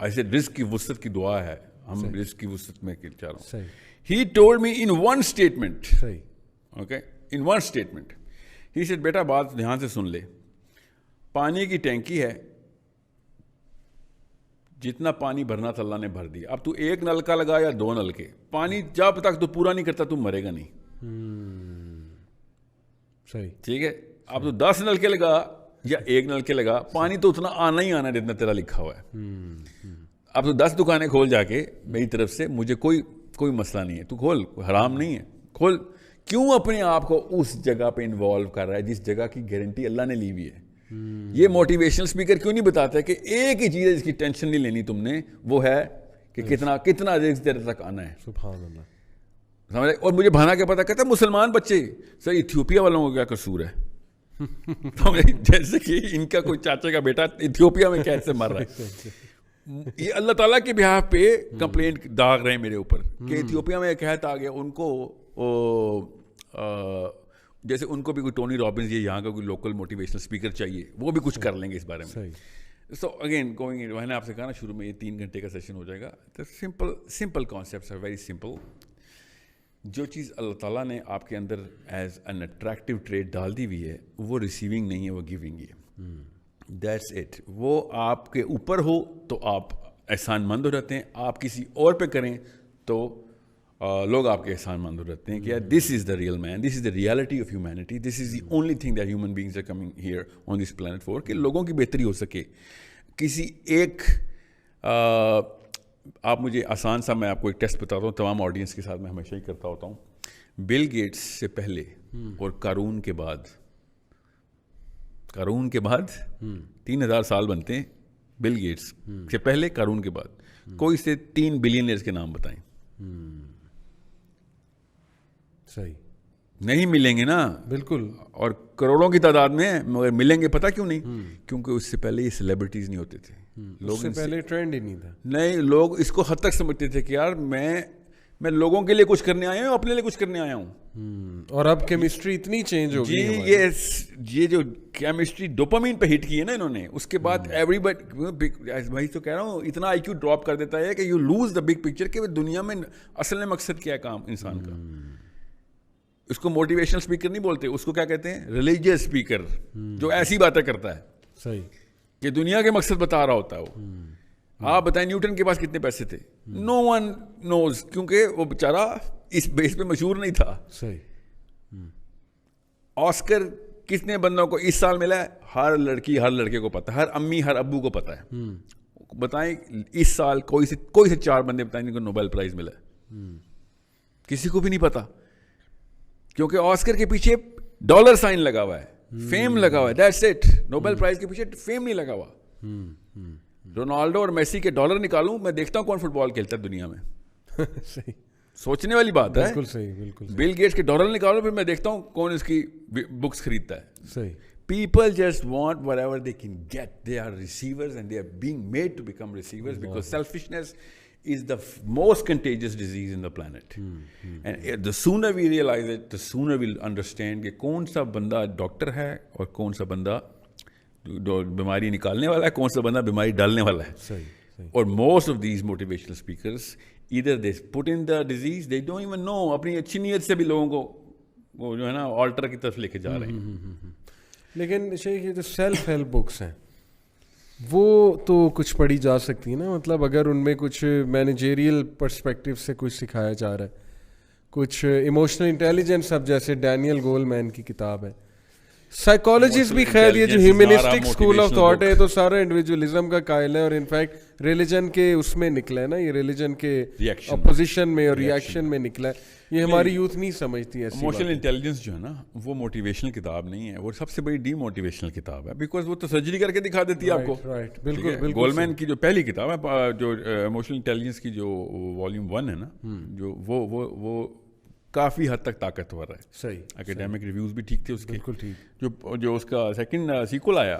[SPEAKER 2] I said رزق کی وسعت کی دعا ہے, ہم رزق کی وسعت میں چاہ رہا ہوں. He told me in one statement, okay, in one statement, he said بیٹا بات دھیان سے سن لے, پانی کی ٹینکی ہے, جتنا پانی بھرنا تھا اللہ نے بھر دیا, اب تو 1 نلکا لگا یا 2 نلکے, پانی جب تک تو پورا نہیں کرتا تو مرے گا نہیں.
[SPEAKER 1] صحیح.
[SPEAKER 2] ٹھیک ہے, اب تو 10 نلکے لگا یا 1 نلکے لگا, پانی تو اتنا آنا ہی آنا جتنا تیرا لکھا ہوا ہے. اب تو 10 دکانیں کھول جا کے میری طرف سے, مجھے کوئی مسئلہ نہیں ہے, تو کھول, حرام نہیں ہے, کھول. کیوں اپنے آپ کو اس جگہ پہ انوالو کر رہا ہے جس جگہ کی گارنٹی اللہ نے لی ہوئی ہے؟ یہ موٹیویشنل اسپیکر کیوں نہیں بتاتا ہے کہ ایک ہی چیز ہے جس کی ٹینشن نہیں لینی تم نے, وہ ہے کہ کتنا رزق تیرے تک آنا ہے.
[SPEAKER 1] سبحان اللہ.
[SPEAKER 2] سمجھ. اور مجھے بھانا کیا پتا, کہتا ہے مسلمان بچے, سر ایتھیوپیا والوں کو کیا قصور ہے؟ جیسے کہ ان کا کوئی چاچے کا بیٹا ایتھیوپیا میں کیسے مر رہا ہے. یہ اللہ تعالیٰ کے بہاف پہ کمپلینٹ داغ رہے ہیں میرے اوپر کہ ایتھیوپیا میں ایک قحط آ گیا, ان کو جیسے ان کو بھی کوئی ٹونی رابنز یا یہاں کا کوئی لوکل موٹیویشنل اسپیکر چاہیے, وہ بھی کچھ کر لیں گے اس بارے میں. سو اگین گوئنگ, میں نے آپ سے کہا نا شروع میں, یہ 3 گھنٹے کا سیشن ہو جائے گا. Simple concepts are very simple. جو چیز اللہ تعالیٰ نے آپ کے اندر ایز این اٹریکٹیو ٹریٹ ڈال دی ہوئی ہے, وہ ریسیونگ نہیں ہے, وہ گیونگ ہے. That's it. وہ آپ کے اوپر ہو تو آپ احسان مند ہو جاتے ہیں, آپ کسی اور پہ کریں تو لوگ آپ کے احسان مند ہو جاتے ہیں کہ یار this is the real man, this is the reality of humanity, this is the only thing that human beings are coming here on this planet for, کہ لوگوں کی بہتری ہو سکے. کسی ایک آپ مجھے آسان سا, میں آپ کو ایک ٹیسٹ بتاتا ہوں, تمام آڈینس کے ساتھ میں ہمیشہ ہی کرتا ہوتا ہوں. بل گیٹس سے پہلے اور قارون کے بعد 3000 سال بنتے ہیں. بل گیٹس سے پہلے, قارون کے بعد, کوئی سے 3 بلینئرز کے نام بتائیں.
[SPEAKER 1] صحیح.
[SPEAKER 2] نہیں ملیں گے نا,
[SPEAKER 1] بالکل,
[SPEAKER 2] اور کروڑوں کی تعداد میں, مگر ملیں گے. پتہ کیوں نہیں؟ کیونکہ اس سے پہلے یہ سیلیبریٹیز نہیں ہوتے تھے.
[SPEAKER 1] لوگ سے پہلے ٹرینڈ ہی نہیں تھا.
[SPEAKER 2] نہیں, لوگ اس کو حد تک سمجھتے تھے کہ یار میں لوگوں کے لیے کچھ کرنے آیا ہوں, اپنے لیے کچھ کرنے آیا ہوں.
[SPEAKER 1] اور اب کیمسٹری اتنی چینج ہو گئی
[SPEAKER 2] ہے. یہ جو کیمسٹری ڈوپامین پہ ہٹ کی ہے نا انہوں نے, اس کے بعد ایوری بڈی, بھائی تو کہہ رہا ہوں, اتنا آئی کیو ڈراپ کر دیتا ہے کہ you lose the big picture, کہ دنیا میں اصل میں مقصد کیا ہے کام انسان کا. اس کو موٹیویشنل اسپیکر نہیں بولتے, اس کو کیا کہتے ہیں؟ ریلیجیس اسپیکر, جو ایسی باتیں کرتا ہے.
[SPEAKER 1] صحیح.
[SPEAKER 2] کہ دنیا کے مقصد بتا رہا ہوتا ہے وہ. آپ بتائیں نیوٹن کے پاس کتنے پیسے تھے؟ نو ون نوز, کیونکہ وہ بیچارہ اس بیس پہ مشہور نہیں تھا.
[SPEAKER 1] صحیح.
[SPEAKER 2] آسکر کتنے بندوں کو اس سال ملا ہے؟ ہر لڑکی ہر لڑکے کو پتا ہے, ہر امی ہر ابو کو پتا ہے. بتائیں اس سال کوئی سے 4 بندے بتائیں جن کو نوبل پرائز ملا ہے؟ کسی کو بھی نہیں پتا, کیونکہ آسکر کے پیچھے ڈالر سائن لگا ہوا ہے, فیم لگا ہوا ہے. That's it. نوبل پرائز کے پیچھے فیم نہیں لگا ہوا. رونالڈو اور میسی کے ڈالر نکالوں, میں دیکھتا ہوں کون فٹ بال کھیلتا ہے دنیا میں.
[SPEAKER 1] صحیح.
[SPEAKER 2] سوچنے والی بات ہے.
[SPEAKER 1] بالکل صحیح, بالکل.
[SPEAKER 2] بل گیٹس کے ڈالر نکالو, پھر میں دیکھتا ہوں کون اس کی بکس خریدتا ہے.
[SPEAKER 1] صحیح.
[SPEAKER 2] People just want whatever they can get. They are receivers and they are being made to become receivers because selfishness is the most contagious disease in the planet. And the sooner we realize it, the sooner we'll understand کہ کون سا بندہ doctor ہے اور کون سا بندہ بیماری نکالنے والا ہے, کون سا بندہ بیماری ڈالنے والا ہے.
[SPEAKER 1] صحیح.
[SPEAKER 2] اور most of these motivational speakers either they put in the disease, they don't even know. اپنی اچھی نیت سے بھی لوگوں کو وہ جو ہے نا آلٹر کی طرف لے کے جا رہے ہیں.
[SPEAKER 1] لیکن شیخ یہ جو سیلف ہیلپ بکس ہیں وہ تو کچھ پڑھی جا سکتی ہیں نا, مطلب اگر ان میں کچھ مینیجریل پرسپیکٹیو سے کچھ سکھایا جا رہا ہے, کچھ ایموشنل انٹیلیجنس, اب جیسے ڈینیل گول مین کی کتاب ہے. سائیکالوجسٹ بھی خیر یہ جو ہیومنسٹک اسکول آف تھاٹ ہے تو سارا انڈیویجولزم کا قائل ہے, اور انفیکٹ ریلیجن کے اس میں نکلا ہے نا, یہ ریلیجن کے اپوزیشن میں اور ریئیکشن میں نکلا ہے. یہ ہماری یوتھ نہیں سمجھتی ہے.
[SPEAKER 2] ایموشنل انٹیلیجنس جو ہے نا وہ موٹیویشنل کتاب نہیں ہے, وہ سب سے بڑی ڈی موٹیویشنل کتاب ہے, بیکاز وہ تو سرجری کر کے دکھا دیتی ہے آپ کو.
[SPEAKER 1] رائٹ, بالکل بالکل.
[SPEAKER 2] گولمین کی جو پہلی کتاب ہے, جو ایموشنل انٹیلیجنس کی جو والیوم 1 ہے نا, جو وہ کافی حد تک طاقتور ہے.
[SPEAKER 1] صحیح.
[SPEAKER 2] اکیڈیمک ریویوز بھی ٹھیک تھے اس کے.
[SPEAKER 1] بالکل ٹھیک.
[SPEAKER 2] جو اس کا سیکنڈ سیکول آیا,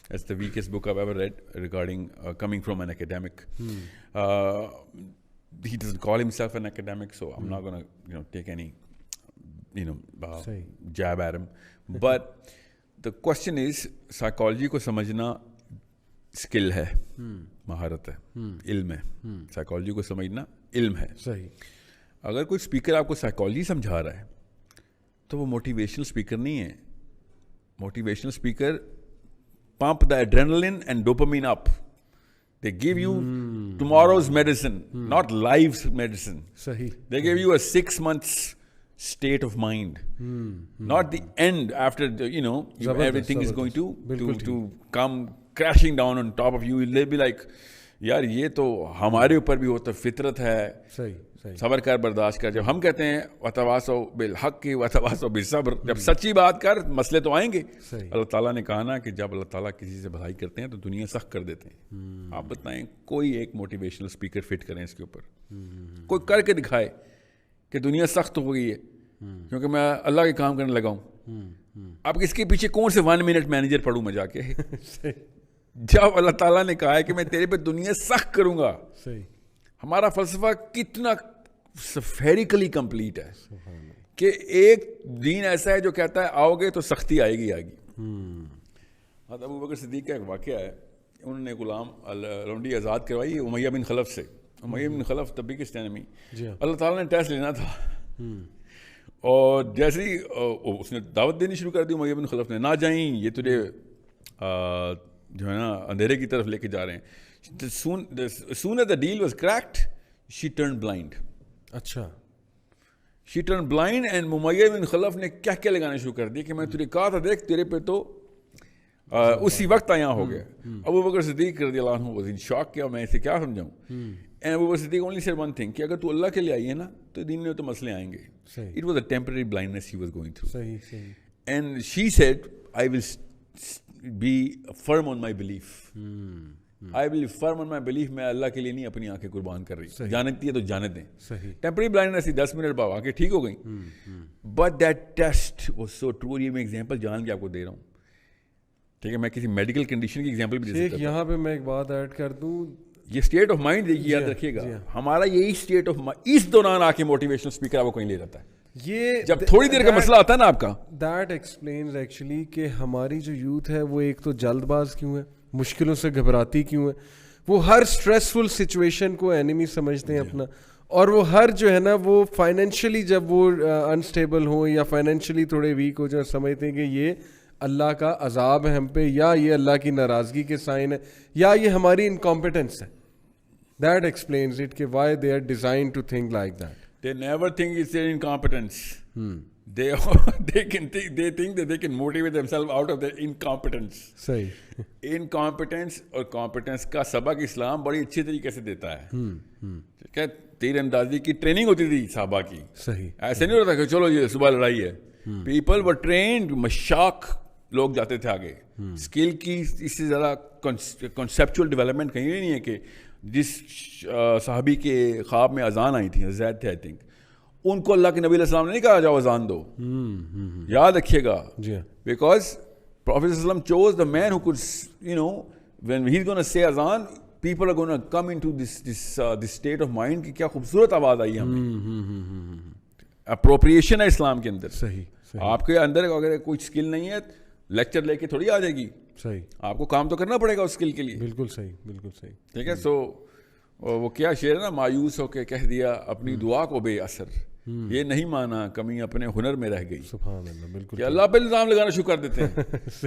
[SPEAKER 2] That's the weakest book I've ever read regarding coming from an academic. He doesn't call himself an academic, so I'm not going to take any jab at him. But the question is, psychology کو سمجھنا skill ہے, مہارت ہے, علم ہے. Psychology کو سمجھنا علم ہے.
[SPEAKER 1] صحیح.
[SPEAKER 2] اگر کوئی اسپیکر آپ کو سائیکالوجی سمجھا رہا ہے تو وہ موٹیویشنل اسپیکر نہیں ہے. Motivational speaker pump the adrenaline and dopamine up. They give you tomorrow's medicine, not life's medicine.
[SPEAKER 1] Sahi.
[SPEAKER 2] They give you a 6 months state of mind, not the end after everything is going to come crashing down on top of you. They'll be like, یار یہ تو ہمارے اوپر بھی ہوتا فطرت ہے, صبر کر برداشت کر. جب ہم کہتے ہیں وتواصوا بالحق وتواصوا بالصبر, جب سچی بات کر مسئلے تو آئیں گے. اللہ تعالیٰ نے کہا نا کہ جب اللہ تعالیٰ کسی سے بھلائی کرتے ہیں تو دنیا سخت کر دیتے ہیں. آپ بتائیں کوئی ایک موٹیویشنل اسپیکر فٹ کریں اس کے اوپر, کوئی کر کے دکھائے کہ دنیا سخت ہو گئی ہے کیونکہ میں اللہ کے کام کرنے لگا ہوں. اب اس کے پیچھے کون سے 1 منٹ مینیجر پڑھوں میں جا کے, جب اللہ تعالیٰ نے کہا ہے کہ میں تیرے پہ دنیا سخت کروں گا. ہمارا فلسفہ کتنا سفیریکلی کمپلیٹ ہے کہ ایک دین ایسا ہے جو کہتا ہے آؤ گے تو سختی آئے گی. حضرت ابوبکر صدیق کا ایک واقعہ ہے, انہوں نے غلام لونڈی آزاد کروائی امیہ بن خلف سے. امیہ بن خلف تب بھی کس ٹائم اللہ تعالیٰ نے ٹیسٹ لینا تھا, اور جیسے ہی اس نے دعوت دینی شروع کر دی امیہ بن خلف نے, نہ جائیں یہ تجھے جو ہے نا اندھیرے کی طرف لے کے جا رہے ہیں. soon as the deal was cracked, she turned blind.
[SPEAKER 1] اچھا,
[SPEAKER 2] she turned blind and امیہ بن خلف نے کیا کیا لگانا شروع کر دی کہ میں تجھے کہا تھا دیکھ تیرے پہ تو اسی وقت آیا ہو گیا. ابو بکر صدیق رضی اللہ عنہ was in shock, کیا میں اسے کیا سمجھاؤں. and Abu Bakr Siddiq only said one thing کہ اگر تو اللہ کے لیے آئی ہے نا تو دین میں تو مسئلے آئیں گے. It was a temporary blindness he was going through. And she said, I will be firm on my belief. I will be firm on my belief. میں اللہ کے لیے نہیں اپنی آنکھیں قربان کر رہی. جانتی ہے تو جانے دیں. ٹیمپرری بلائنڈنس 10 منٹ بعد آ کے ٹھیک ہو گئی. But that test was so true. یہ میں ایگزامپل جان کے آپ کو دے رہا ہوں, ٹھیک ہے, میں کسی میڈیکل کنڈیشن کی ایگزامپل بھی دے سکتا ہوں.
[SPEAKER 1] یہاں پہ میں ایک بات ایڈ کر دوں,
[SPEAKER 2] یہ اسٹیٹ آف مائنڈ یاد رکھیے گا, ہمارا یہی اسٹیٹ آف مائنڈ اس دوران آ کے موٹیویشنل اسپیکر آپ کو کہیں لے جاتا ہے. یہ جب تھوڑی دیر کا مسئلہ آتا ہے نا آپ کا,
[SPEAKER 1] دیٹ ایکسپلینز ایکچولی کہ ہماری جو یوتھ ہے وہ ایک تو جلد باز کیوں ہے, مشکلوں سے گھبراتی کیوں ہے, وہ ہر اسٹریسفل سچویشن کو اینیمی سمجھتے ہیں اپنا, اور وہ ہر جو ہے نا وہ فائنینشلی جب وہ انسٹیبل ہوں یا فائنینشلی تھوڑے ویک ہو جائیں سمجھتے ہیں کہ یہ اللہ کا عذاب ہے ہم پہ, یا یہ اللہ کی ناراضگی کے سائن ہے, یا یہ ہماری انکمپیٹنس ہے. That explains it کہ why they are designed to think like that.
[SPEAKER 2] They never think it's their incompetence. They think that they can motivate themselves out of their incompetence.
[SPEAKER 1] صحیح.
[SPEAKER 2] Incompetence اور competence کا سبق اسلام بڑی اچھی طریقے سے دیتا ہے. ٹھیک ہے, تیر اندازی کی ٹریننگ ہوتی تھی صحابہ کی.
[SPEAKER 1] صحیح.
[SPEAKER 2] ایسے نہیں ہوتا کہ چلو یہ صبح لڑائی ہے. People were trained, مشاق لوگ جاتے تھے آگے. اسکل کی اس سے زیادہ کنسیپچول ڈیولپمنٹ کہیں نہیں ہے کہ جس صحابی کے خواب میں اذان آئی تھی, زید تھے آئی تھنک, ان کو اللہ کے نبی علیہ السلام نے نہیں کہا جاؤ اذان دو. یاد رکھیے گا, بیکاز پروفیٹ صلی اللہ علیہ وسلم chose the man who could, when he's going to say اذان, people are going to come into this state of mind کہ کیا خوبصورت آواز آئی ہمیں. اپروپریشن ہے اسلام کے اندر.
[SPEAKER 1] صحیح.
[SPEAKER 2] آپ کے اندر اگر کوئی اسکل نہیں ہے لیکچر لے کے تھوڑی آ جائے گی.
[SPEAKER 1] صحیح.
[SPEAKER 2] آپ کو کام تو کرنا پڑے گا اس اسکل کے لیے.
[SPEAKER 1] بالکل صحیح, بالکل صحیح.
[SPEAKER 2] ٹھیک ہے. سو وہ کیا شعر ہے نا, مایوس ہو کے کہہ دیا اپنی دعا کو بے اثر, یہ نہیں مانا کمی اپنے ہنر میں رہ گئی.
[SPEAKER 1] سبحان اللہ. بالکل
[SPEAKER 2] کہ اللہ پہ الزام لگانا شروع کر دیتے ہیں.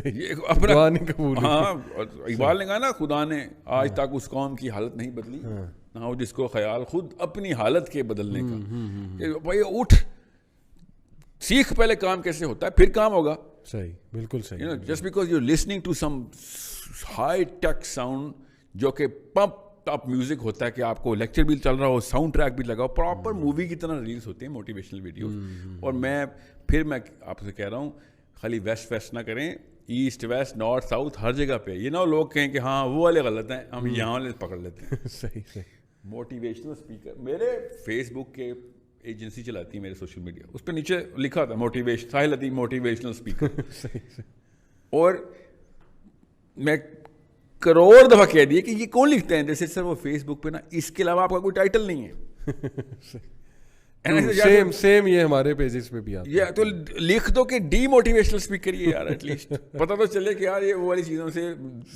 [SPEAKER 2] یہ اپنا ہاں, اقبال نے کہا نا, خدا نے آج تک اس قوم کی حالت نہیں بدلی نہ ہو جس کو خیال خود اپنی حالت کے بدلنے کا. کہ بھائی اٹھ, سیکھ پہلے کام کیسے ہوتا ہے, پھر کام ہوگا.
[SPEAKER 1] صحیح, بالکل صحیح.
[SPEAKER 2] Just because you listening to some high tech sound جو کہ پمپ ٹاپ میوزک ہوتا ہے, کہ آپ کو لیکچر بھی چل رہا ہو, ساؤنڈ ٹریک بھی لگا ہو, پراپر مووی کی طرح ریلیز ہوتے ہیں موٹیویشنل ویڈیوز. اور میں آپ سے کہہ رہا ہوں, خالی ویسٹ نہ کریں, ایسٹ ویسٹ نارتھ ساؤتھ ہر جگہ پہ. یہ نہ لوگ کہیں کہ ہاں وہ والے غلط ہیں, ہم یہاں والے پکڑ لیتے ہیں.
[SPEAKER 1] صحیح.
[SPEAKER 2] موٹیویشنل اسپیکر میرے فیس بک کے ایجنسی چلاتی ہے میرے سوشل میڈیا, اس پہ نیچے لکھا تھا موٹیویشن, ساحل عدیم موٹیویشنل اسپیکر. اور میں کروڑ دفعہ کہہ دیے کہ یہ کون لکھتے ہیں, جیسے سر وہ فیس بک پہ نا, اس کے علاوہ آپ کا کوئی ٹائٹل نہیں ہے.
[SPEAKER 1] سیم یہ ہمارے پیجز پہ بھی آتا ہے.
[SPEAKER 2] یہ تو لکھ دو کہ ڈی موٹیویشنل اسپیکر یہ یار, ایٹ لیسٹ پتہ تو چلے کہ یار یہ وہ والی چیزوں سے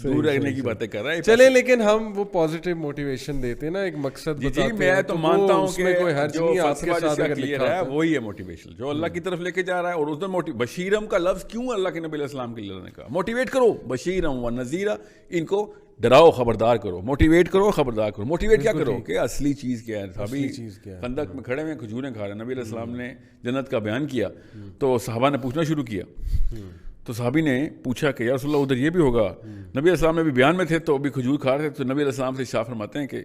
[SPEAKER 2] دور رہنے کی باتیں کر رہا ہے.
[SPEAKER 1] چلے, لیکن ہم وہ پازیٹیو موٹیویشن دیتے ہیں نا, ایک مقصد بتاتے ہیں.
[SPEAKER 2] جی میں تو مانتا ہوں کہ
[SPEAKER 1] کوئی حرج نہیں, آپ کے ساتھ اگر لکھا ہے
[SPEAKER 2] وہی ہے موٹیویشن جو اللہ کی طرف لے کے جا رہا ہے. اور اس دن بشیرم کا لفظ کیوں اللہ کے نبی علیہ السلام کے لیے نے کہا, موٹیویٹ کرو, بشیرم و نذیرہ, ان کو ڈراؤ خبردار کرو, موٹیویٹ کرو خبردار کرو. موٹیویٹ کیا کرو کہ اصلی چیز کیا ہے. ابھی خندق میں کھڑے ہوئے کھجوریں کھا رہے ہیں, نبی علیہ السلام نے جنت کا بیان کیا تو صحابہ نے پوچھنا شروع کیا. تو صحابی نے پوچھا کہ یا رسول اللہ ادھر یہ بھی ہوگا. نبی علیہ السلام نے بھی بیان میں تھے تو ابھی کھجور کھا رہے تھے, تو نبی علیہ السلام سے ارشاد فرماتے ہیں کہ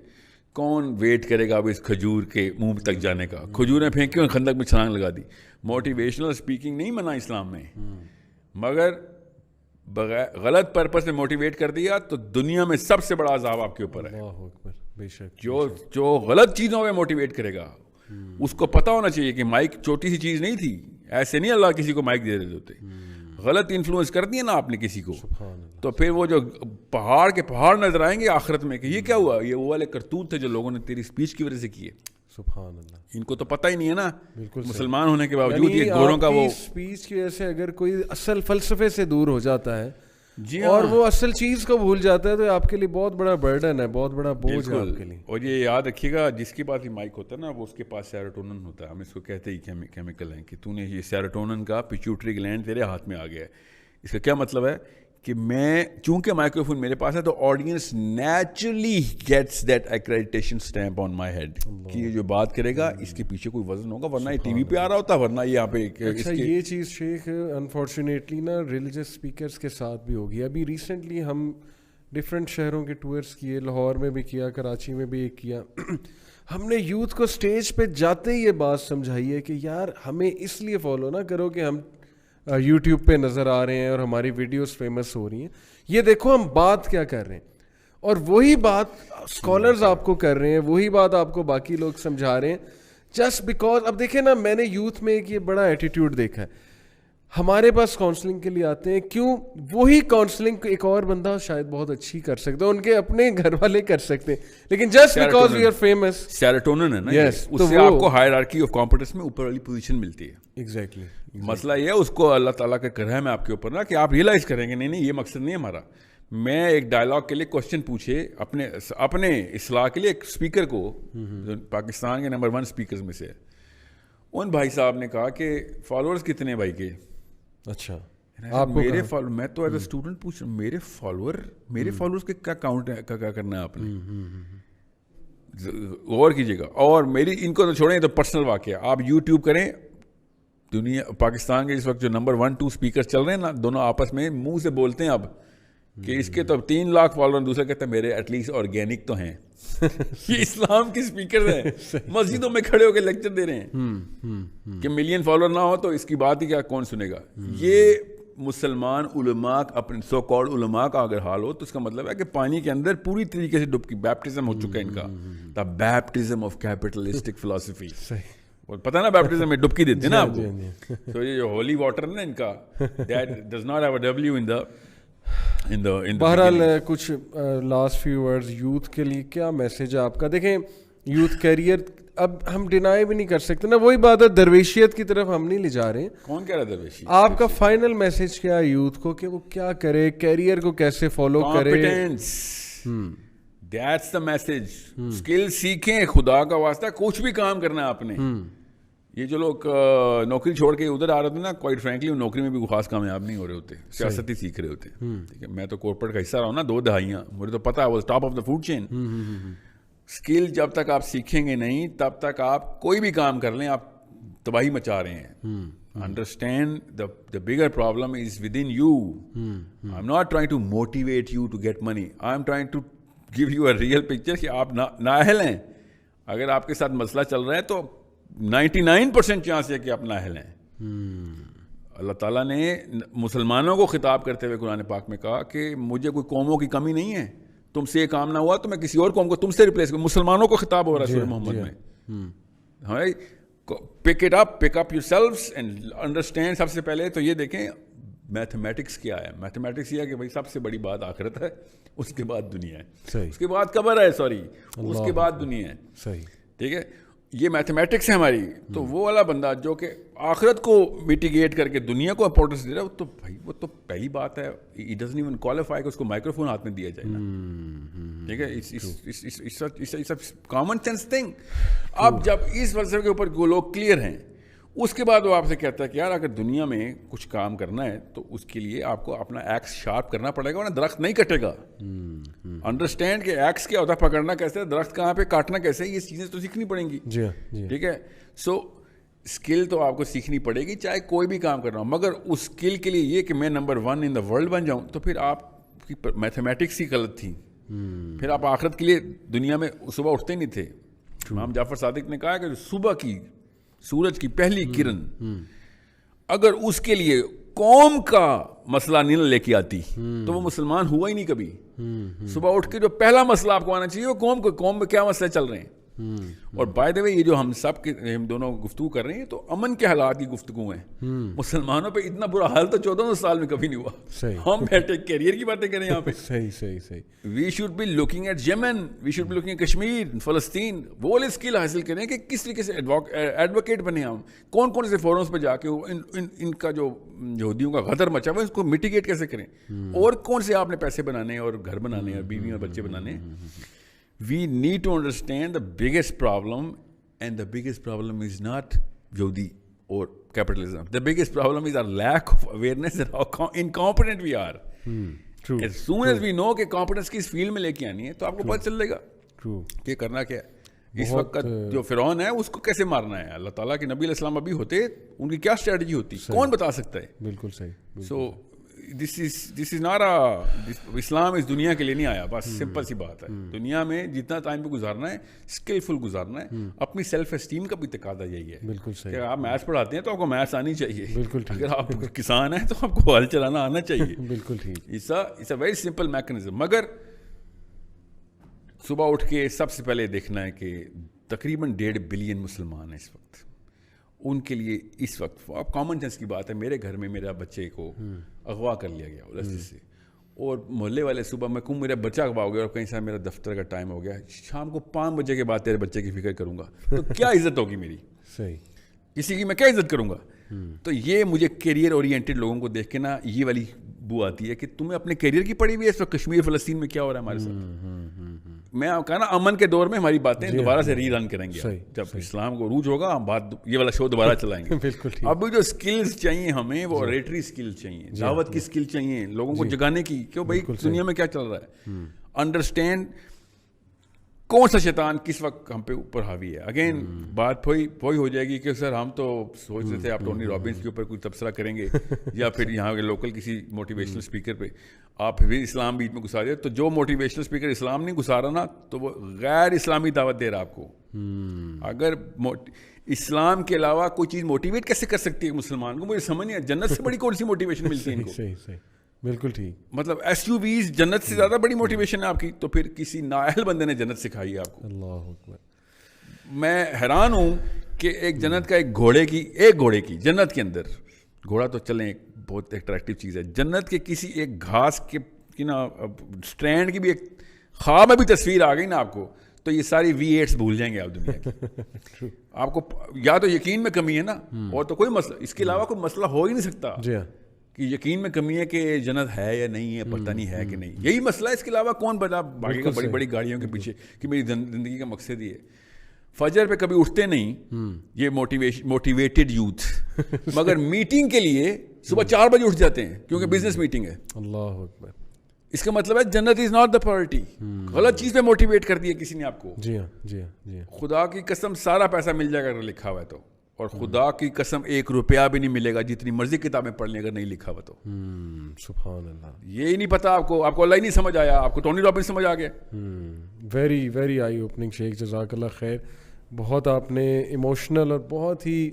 [SPEAKER 2] کون ویٹ کرے گا اب اس کھجور کے منہ تک جانے کا. کھجوریں پھینکی اور خندق میں چھلانگ لگا دی. موٹیویشنل اسپیکنگ نہیں منع اسلام میں, مگر بغیر غلط پرپس سے موٹیویٹ کر دیا تو دنیا میں سب سے بڑا عذاب آپ کے اوپر ہے.
[SPEAKER 1] بے شک.
[SPEAKER 2] جو غلط چیزوں میں موٹیویٹ کرے گا اس کو پتہ ہونا چاہیے کہ مائک چھوٹی سی چیز نہیں تھی. ایسے نہیں اللہ کسی کو مائک دے رہے ہوتے. غلط انفلوئنس کر دیا نا آپ نے کسی کو, تو پھر وہ جو پہاڑ کے پہاڑ نظر آئیں گے آخرت میں کہ یہ کیا ہوا, یہ وہ والے کرتوت تھے جو لوگوں نے تیری اسپیچ کی وجہ سے کیے.
[SPEAKER 1] سبحان اللہ.
[SPEAKER 2] ان کو تو پتہ ہی نہیں ہے نا, مسلمان ہونے کے باوجود یہ گوروں کا وہ
[SPEAKER 1] اسپیچ کی وجہ سے اگر کوئی اصل فلسفے سے دور ہو جاتا ہے
[SPEAKER 2] جی
[SPEAKER 1] اور وہ اصل چیز کو بھول جاتا ہے تو آپ کے لیے بہت بڑا برڈن ہے, بہت بڑا بوجھ ہے آپ کے لیے.
[SPEAKER 2] اور یہ یاد رکھیے گا جس کے پاس یہ مائک ہوتا ہے نا وہ اس کے پاس سیروٹونن ہوتا ہے. ہم اس کو کہتے ہی کیمیکل ہیں کہ تو نے یہ سیروٹونن کا پیچوٹری گلینڈ تیرے ہاتھ میں آ گیا ہے. اس کا کیا مطلب ہے کہ میں چونکہ مائکرو فون میرے پاس ہے تو audience naturally gets that accreditation stamp on my head کہ یہ جو بات کرے گا اس کے پیچھے کوئی وزن ہوگا, ورنہ یہ ٹی وی پہ آ رہا ہوتا, ورنہ یہاں پہ.
[SPEAKER 1] اچھا یہ چیز شیخ انفارچونیٹلی نا ریلیجس اسپیکرس کے ساتھ بھی ہوگی. ابھی ریسنٹلی ہم ڈفرینٹ شہروں کے ٹورس کیے, لاہور میں بھی کیا, کراچی میں بھی ایک کیا. ہم نے یوتھ کو اسٹیج پہ جاتے ہی یہ بات سمجھائی ہے کہ یار ہمیں اس لیے فالو نہ کرو کہ ہم یوٹیوب پہ نظر آ رہے ہیں اور ہماری ویڈیوز فیمس ہو رہی ہیں. یہ دیکھو ہم بات کیا کر رہے ہیں, اور وہی بات اسکالرز آپ کو کر رہے ہیں, وہی بات آپ کو باقی لوگ سمجھا رہے ہیں جسٹ بیکاز. اب دیکھیں نا, میں نے یوتھ میں ایک یہ بڑا ایٹیٹیوڈ دیکھا ہے. ہمارے پاس کاؤنسلنگ کے لیے آتے ہیں, کیوں؟ وہی کاؤنسلنگ ایک اور بندہ شاید بہت اچھی کر سکتا ہے, ان کے اپنے گھر والے کر سکتے ہیں, لیکن just because we are famous.
[SPEAKER 2] Serotonin ہے نا, اس سے آپ کو ہائرارکی آف کمپیٹنس میں اوپر والی پوزیشن ملتی ہے.
[SPEAKER 1] ایگزیکٹلی.
[SPEAKER 2] مسئلہ یہ ہے اس کو اللہ تعالیٰ کا کرم ہے آپ کے اوپر نا کہ آپ ریئلائز کریں گے نہیں یہ مقصد نہیں ہمارا. میں ایک ڈائلاگ کے لیے کوشچن پوچھے اپنے اصلاح کے لیے ایک اسپیکر کو, پاکستان کے نمبر 1 اسپیکرز میں سے, ان بھائی صاحب نے کہا کہ فالوورز کتنے بھائی کے.
[SPEAKER 1] اچھا
[SPEAKER 2] میرے فالو, میں تو ایز اے اسٹوڈنٹ پوچھ رہا ہوں میرے فالوورز کے کیا کاؤنٹ ہے, کیا کرنا ہے آپ نے, غور کیجیے گا. اور میری ان کو تو چھوڑیں, تو پرسنل واقعہ, آپ یوٹیوب کریں, دنیا پاکستان کے اس وقت جو نمبر 1-2 اسپیکر چل رہے ہیں نا, دونوں آپس میں منہ سے بولتے ہیں اب کہ اس کے تو 3 لاکھ فالوور, دوسرا کہتے ہیں میرے ایٹ لیسٹ آرگینک تو ہیں. یہ اسلام کے اسپیکر ہیں, مسجدوں میں کھڑے ہو کے لیکچر دے رہے ہیں کہ ملین فالوور نہ ہو تو اس کی بات ہی کیا, کون سنے گا. یہ مسلمان علماء, اپنے سو کالڈ علماء کا اگر حال ہو تو اس کا مطلب ہے کہ پانی کے اندر پوری طریقے سے ڈبکی, بیپٹزم ہو چکا ہے ان کا, دا بیپٹزم آف کیپٹلسٹک فلسفی. پتہ نا بیپٹزم میں ڈبکی دیتے ہیں نا آپ کو, تو یہ جو ہولی واٹر نا ان کا, that does not have a W in the.
[SPEAKER 1] بہرحال کچھ لاسٹ فیو ورڈز یوتھ کے لیے کیا میسج ہے آپ کا؟ دیکھیں یوتھ کیریئر اب ہم ڈینائی بھی نہیں کر سکتے نا, وہی بات ہے درویشیت کی طرف ہم نہیں لے جا رہے.
[SPEAKER 2] کون کہہ رہا ہے درویشی؟
[SPEAKER 1] آپ کا فائنل میسج کیا ہے یوتھ کو کہ وہ کیا کرے, کیریئر کو کیسے فالو کرے؟
[SPEAKER 2] That's the message. اسکل سیکھیں, خدا کا واسطہ کچھ بھی کام کرنا ہے آپ نے. یہ جو لوگ نوکری چھوڑ کے ادھر آ رہے تھے نا, کوائٹ فرینکلی نوکری میں بھی کوئی خاص کامیاب نہیں ہو رہے ہوتے, سیاست ہی سیکھ رہے ہوتے. ٹھیک ہے, میں تو کارپوریٹ کا حصہ رہا ہوں نا 2 دہائیاں, مجھے تو پتا ہے وہ top of the food chain. Skill جب تک آپ سیکھیں گے نہیں تب تک آپ کوئی بھی کام کر لیں آپ تباہی مچا رہے ہیں. Understand the bigger problem is within you. I am not trying to motivate you to get money, I am trying to give you a real picture کہ آپ نااہل ہیں. اگر آپ کے ساتھ مسئلہ چل رہا ہے تو 99% چانس ہے کہ آپ نااہل ہیں. اللہ تعالیٰ نے مسلمانوں کو خطاب کرتے ہوئے قرآن پاک میں کہا کہ مجھے کوئی قوموں کی کمی نہیں ہے, تم سے یہ کام نہ ہوا تو میں کسی اور قوم کو تم سے ریپلیس کروں. مسلمانوں کو خطاب ہو رہا ہے سورہ محمد میں. Pick it up, pick up your selves and understand. سب سے پہلے تو یہ دیکھیں میتھمیٹکس کیا ہے. میتھمیٹکس یہ ہے کہ بھائی سب سے بڑی بات آخرت ہے, اس کے بعد دنیا ہے, اس کے بعد قبر ہے, اس کے بعد دنیا ہے. صحیح, ٹھیک ہے, یہ میتھمیٹکس ہے ہماری. تو وہ والا بندہ جو کہ آخرت کو میٹیگیٹ کر کے دنیا کو امپورٹنس دے رہا ہے, تو بھائی وہ تو پہلی بات ہے, اٹ ڈزنٹ ایون کوالیفائی کہ اس کو مائکرو فون ہاتھ میں دیا جائے نا. ٹھیک ہے, کامن سینس تھنگ. اب جب اس فلسفے کے اوپر لوگ کلیئر ہیں, اس کے بعد وہ آپ سے کہتا ہے کہ یار اگر دنیا میں کچھ کام کرنا ہے تو اس کے لیے آپ کو اپنا ایکس شارپ کرنا پڑے گا ورنہ درخت نہیں کٹے گا. انڈرسٹینڈ کہ ایکس کیا ہوتا ہے, پکڑنا کیسے ہے, درخت کہاں پہ, کاٹنا کیسے ہے, یہ چیزیں تو سیکھنی پڑیں گی. ٹھیک ہے. سو اسکل تو آپ کو سیکھنی پڑے گی چاہے کوئی بھی کام کر رہا ہوں, مگر اس اسکل کے لیے یہ کہ میں نمبر 1 ان دا ورلڈ بن جاؤں, تو پھر آپ کی میتھمیٹکس ہی غلط تھی. پھر آپ آخرت کے لیے دنیا میں صبح اٹھتے نہیں تھے. امام جعفر صادق نے کہا کہ صبح کی سورج کی پہلی کرن اگر اس کے لیے قوم کا مسئلہ نہیں لے کے آتی تو وہ مسلمان ہوا ہی نہیں کبھی. صبح اٹھ کے جو پہلا مسئلہ آپ کو آنا چاہیے وہ قوم میں کیا مسئلے چل رہے ہیں. اور بائی دا وے یہ جو ہم دونوں گفتگو کر رہے ہیں تو امن کے حالات کی گفتگو ہیں. مسلمانوں پہ اتنا برا حال تو 14 سال میں کبھی نہیں ہوا. ہم بیٹھے کیریئر کی باتیں کریں یہاں پہ. صحیح. We should be looking at Yemen, we should be looking Kashmir, فلسطین. وہ والے اسکل حاصل کریں کہ کس طریقے سے ایڈوکیٹ بنے ہم, کون سے فورمز پہ جا کے ان کا جو یہودیوں کا غدر مچا ہوا ہے اس کو میٹیگیٹ کیسے کریں, اور کون سے آپ نے پیسے بنانے اور گھر بنانے اور بیوی اور بچے بنانے. We need to understand the biggest problem, and the biggest problem is not Yahudi or capitalism. The biggest problem is our lack of awareness and how incompetent we are. True. As soon as we know کہ competence کی اس field میں لے کے آنی ہے تو آپ کو پتہ چل جائے گا کہ کرنا کیا ہے. اس وقت جو فرعون ہے اس کو کیسے مارنا ہے. اللہ تعالیٰ کے نبی علیہ السلام ابھی ہوتے, ان کی کیا اسٹریٹجی ہوتی, کون بتا سکتا ہے. بالکل صحیح. سو this is not اسلام اس دنیا کے لیے نہیں آیا. بس سمپل سی بات ہے. دنیا میں جتنا ٹائم پہ گزارنا ہے اسکلفل گزارنا ہے. اپنی سیلف اسٹیم کا بھی تقاضا یہی ہے. بالکل صحیح. آپ میتھس پڑھاتے ہیں تو آپ کو میتھس آنی چاہیے. بالکل. اگر آپ کسان ہیں تو آپ کو ہل چلانا آنا چاہیے. بالکل ٹھیک. It's a very simple mechanism. مگر صبح اٹھ کے سب سے پہلے دیکھنا ہے کہ تقریباً 1.5 بلین مسلمان ہیں اس وقت. ان کے لیے اس وقت اب کامن سینس کی بات ہے, میرے گھر میں میرا بچے کو اغوا کر لیا گیا رستے سے, اور محلے والے صبح میں کہوں میرا بچہ اغوا ہو گیا اور کہیں سے میرا دفتر کا ٹائم ہو گیا, شام کو 5 بجے کے بعد تیرے بچے کی فکر کروں گا تو کیا عزت ہوگی میری. صحیح. کسی کی میں کیا عزت کروں گا. تو یہ مجھے کیریئر اورینٹیڈ لوگوں کو دیکھ کے نا یہ والی بو آتی ہے کہ تمہیں اپنے کیریئر کی پڑی ہوئی ہے اس وقت کشمیر فلسطین میں کیا ہو رہا ہے ہمارے ساتھ. میں کہا نا امن کے دور میں ہماری باتیں دوبارہ سے ری رن کریں گے. جب اسلام کو عروج ہوگا ہم بات یہ والا شو دوبارہ چلائیں گے. اب جو اسکلز چاہیے ہمیں وہ ریٹری اسکل چاہیے, دعوت کی اسکل چاہیے, لوگوں کو جگانے کی, کیوں بھائی دنیا میں کیا چل رہا ہے. انڈرسٹینڈ کون سا شیطان کس وقت ہم پہ اوپر حاوی ہے. اگین بات وہی ہو جائے گی کہ سر ہم تو سوچ رہے تھے آپ ٹونی رابنس کے اوپر کوئی تبصرہ کریں گے یا پھر یہاں کے لوکل کسی موٹیویشنل اسپیکر پہ آپ پھر اسلام بیچ میں گھسا دیں. تو جو موٹیویشنل اسپیکر اسلام نہیں گھسا رہا نا تو وہ غیر اسلامی دعوت دے رہا آپ کو. اگر اسلام کے علاوہ کوئی چیز موٹیویٹ کیسے کر سکتی ہے مسلمان کو, مجھے سمجھ نہیں ہے. جنت سے بڑی کون سی موٹیویشن ملتی ہے ان کو. بالکل ٹھیک. مطلب SUVs جنت سے زیادہ بڑی موٹیویشن ہے آپ کی, تو پھر کسی نااہل بندے نے جنت سکھائی ہے آپ کو. اللہ اکبر. میں حیران ہوں کہ ایک جنت کا ایک گھوڑے کی جنت کے اندر, گھوڑا تو چلیں ایک بہت اٹریکٹیو چیز ہے, جنت کے کسی ایک گھاس کے نا اسٹینڈ کی بھی ایک خواب میں بھی تصویر آ گئی نا آپ کو, تو یہ ساری V8s بھول جائیں گے آپ دنیا کی. آپ کو یا تو یقین میں کمی ہے نا, اور تو کوئی مسئلہ اس کے علاوہ کوئی مسئلہ ہو ہی نہیں سکتا کہ یقین میں کمی ہے کہ جنت ہے یا نہیں ہے, پتہ نہیں ہے کہ نہیں. یہی مسئلہ ہے. اس کے علاوہ کون بڑا بھاگے گا بڑی بڑی گاڑیوں کے پیچھے کہ میری زندگی کا مقصد یہ ہے. فجر پہ کبھی اٹھتے نہیں یہ موٹیویٹڈ یوتھ, مگر میٹنگ کے لیے صبح 4 بجے اٹھ جاتے ہیں کیونکہ بزنس میٹنگ ہے. اللہ اکبر. اس کا مطلب ہے جنت از ناٹ دا پرائورٹی. غلط چیز پہ موٹیویٹ کر دیا کسی نے آپ کو. جی ہاں. خدا کی قسم سارا پیسہ مل جائے گا اگر لکھا ہوا ہے تو, اور خدا کی قسم 1 روپیہ بھی نہیں ملے گا جتنی مرضی کتابیں پڑھ لیں اگر نہیں لکھا ہوا تو. سبحان اللہ. یہی نہیں پتا آپ کو اللہ ہی نہیں سمجھ آیا, آپ کو ٹونی رابنس سمجھ آ گیا.
[SPEAKER 1] ویری ویری آئی اوپننگ شیخ, جزاک اللہ خیر. بہت آپ نے ایموشنل اور بہت ہی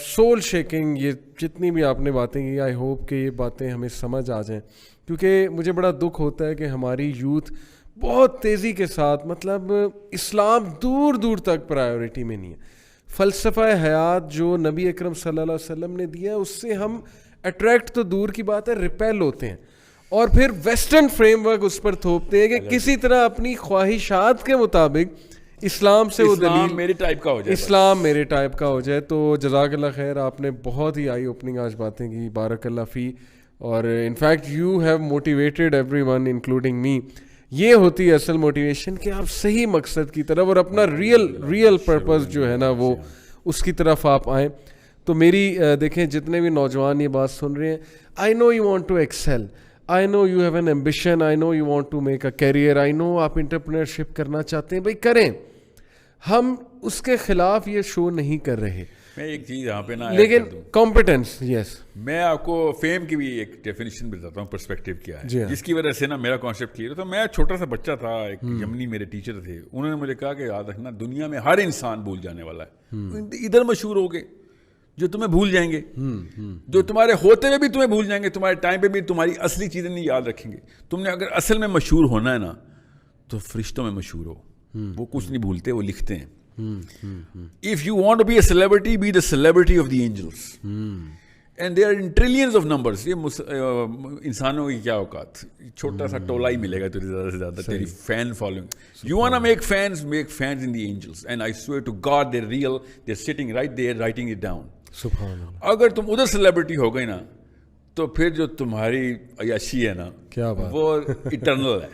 [SPEAKER 1] سول شیکنگ یہ جتنی بھی آپ نے باتیں کی, آئی ہوپ کہ یہ باتیں ہمیں سمجھ آ جائیں, کیونکہ مجھے بڑا دکھ ہوتا ہے کہ ہماری یوتھ بہت تیزی کے ساتھ مطلب اسلام دور دور تک پرائیورٹی میں نہیں ہے. فلسفہ حیات جو نبی اکرم صلی اللہ علیہ وسلم نے دیا اس سے ہم اٹریکٹ تو دور کی بات ہے ریپیل ہوتے ہیں, اور پھر ویسٹرن فریم ورک اس پر تھوپتے ہیں کہ کسی طرح اپنی خواہشات کے مطابق اسلام سے وہ دلیل
[SPEAKER 2] میرے ٹائپ کا ہو جائے,
[SPEAKER 1] اسلام میرے ٹائپ کا ہو جائے. تو جزاک اللہ خیر, آپ نے بہت ہی آئی اوپننگ آج باتیں کی, بارک اللہ فی. اور in fact you have motivated every one including me. یہ ہوتی ہے اصل موٹیویشن کہ آپ صحیح مقصد کی طرف اور اپنا ریئل پرپز جو ہے نا وہ اس کی طرف آپ آئیں. تو میری دیکھیں جتنے بھی نوجوان یہ بات سن رہے ہیں, I know you want to excel, I know you have an ambition, I know you want to make a career, I know آپ انٹرپرینرشپ کرنا چاہتے ہیں, بھائی کریں. ہم اس کے خلاف یہ شو نہیں کر رہے.
[SPEAKER 2] میں ایک چیز یہاں پہ نا
[SPEAKER 1] لیکن کمپیٹنس, یس,
[SPEAKER 2] میں آپ کو فیم کی بھی ایک ڈیفینیشن بتاتا ہوں, پرسپیکٹو کیا ہے, جس کی وجہ سے نا میرا کانسیپٹ کلیئر تھا. میں چھوٹا سا بچہ تھا, ایک یمنی میرے ٹیچر تھے, انہوں نے مجھے کہا کہ یاد رکھنا دنیا میں ہر انسان بھول جانے والا ہے. ادھر مشہور ہو گئے جو تمہیں بھول جائیں گے, جو تمہارے ہوتے ہوئے بھی تمہیں بھول جائیں گے, تمہارے ٹائم پہ بھی تمہاری اصلی چیزیں نہیں یاد رکھیں گے. تم نے اگر اصل میں مشہور ہونا ہے نا تو فرشتوں میں مشہور ہو, وہ کچھ نہیں بھولتے, وہ لکھتے ہیں. If you want to be a celebrity, be the celebrity of the angels. And there are in trillions of numbers. یہ انسانوں کی کیا اوقات, چھوٹا سا ٹولہ ہی ملے گا تجھے زیادہ سے زیادہ, تیری fan following. You want to make fans in the angels. And I swear to God, they're real. They're sitting right there writing it down. سبحان اللہ. اگر تم ادھر سیلیبریٹی ہو گئی نا تو پھر جو تمہاری عیاشی ہے نا, کیا بات, وہ اٹرنل ہے.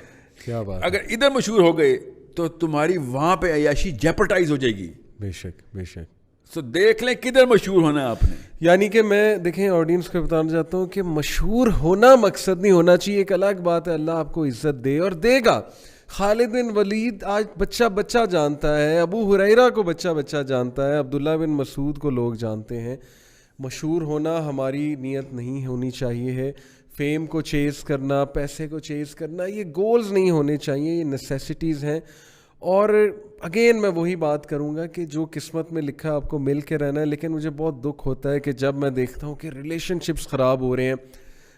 [SPEAKER 2] کیا بات. اگر ادھر مشہور ہو گئے تو تمہاری وہاں پہ عیاشی جیپرٹائز ہو جائے گی. بے شک, بے شک. سو دیکھ لیں کدھر مشہور ہونا ہے آپ نے. یعنی کہ میں دیکھیں آڈینس کو بتانا چاہتا ہوں کہ مشہور ہونا مقصد نہیں ہونا چاہیے. ایک الگ بات ہے, اللہ آپ کو عزت دے اور دے گا. خالد بن ولید آج بچہ جانتا ہے, ابو ہریرہ کو بچہ جانتا ہے, عبداللہ بن مسعود کو لوگ جانتے ہیں. مشہور ہونا ہماری نیت نہیں ہونی چاہیے ہے. فیم کو چیز کرنا, پیسے کو چیز کرنا, یہ گولز نہیں ہونے چاہیے, یہ نیسیسٹیز ہیں. اور اگین میں وہی بات کروں گا کہ جو قسمت میں لکھا آپ کو مل کے رہنا ہے. لیکن مجھے بہت دکھ ہوتا ہے کہ جب میں دیکھتا ہوں کہ ریلیشن شپس خراب ہو رہے ہیں,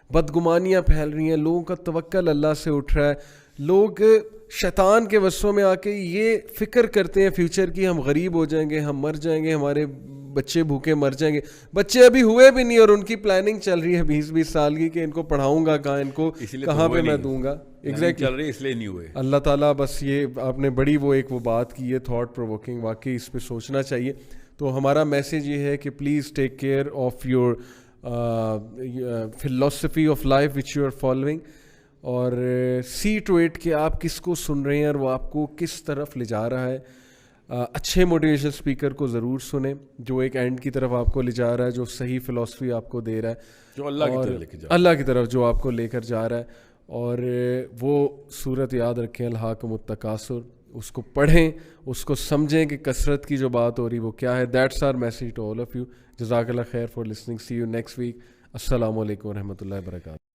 [SPEAKER 2] بدگمانیاں پھیل رہی ہیں, لوگوں کا توکل اللہ سے اٹھ رہا ہے, لوگ شیطان کے وسوں میں آ کے یہ فکر کرتے ہیں فیوچر کی, ہم غریب ہو جائیں گے, ہم مر جائیں گے, ہمارے بچے بھوکے مر جائیں گے. بچے ابھی ہوئے بھی نہیں اور ان کی پلاننگ چل رہی ہے 20 سال کی کہ ان کو پڑھاؤں گا کہاں, ان کو کہاں پہ میں دوں گا. ایگزیکٹلی چل رہی ہے, اس لیے نہیں ہوئے. اللہ تعالیٰ بس یہ آپ نے بڑی وہ بات کی ہے, تھاٹ پرووکنگ, واقعی اس پہ سوچنا چاہیے. تو ہمارا میسیج یہ ہے کہ please take care of your philosophy of life which you are following, اور سی ٹو اٹ کہ آپ کس کو سن رہے ہیں اور وہ آپ کو کس طرف لے جا رہا ہے. اچھے موٹیویشن اسپیکر کو ضرور سنیں جو ایک اینڈ کی طرف آپ کو لے جا رہا ہے, جو صحیح فلاسفی آپ کو دے رہا ہے, جو اللہ کی طرف جو آپ کو لے کر جا رہا ہے. اور وہ صورت یاد رکھیں, الہاکم التکاثر, اس کو پڑھیں, اس کو سمجھیں کہ کثرت کی جو بات ہو رہی وہ کیا ہے. That's our message to all of you. جزاک اللہ خیر for listening. See you next week. السلام علیکم و رحمۃ اللہ وبرکاتہ.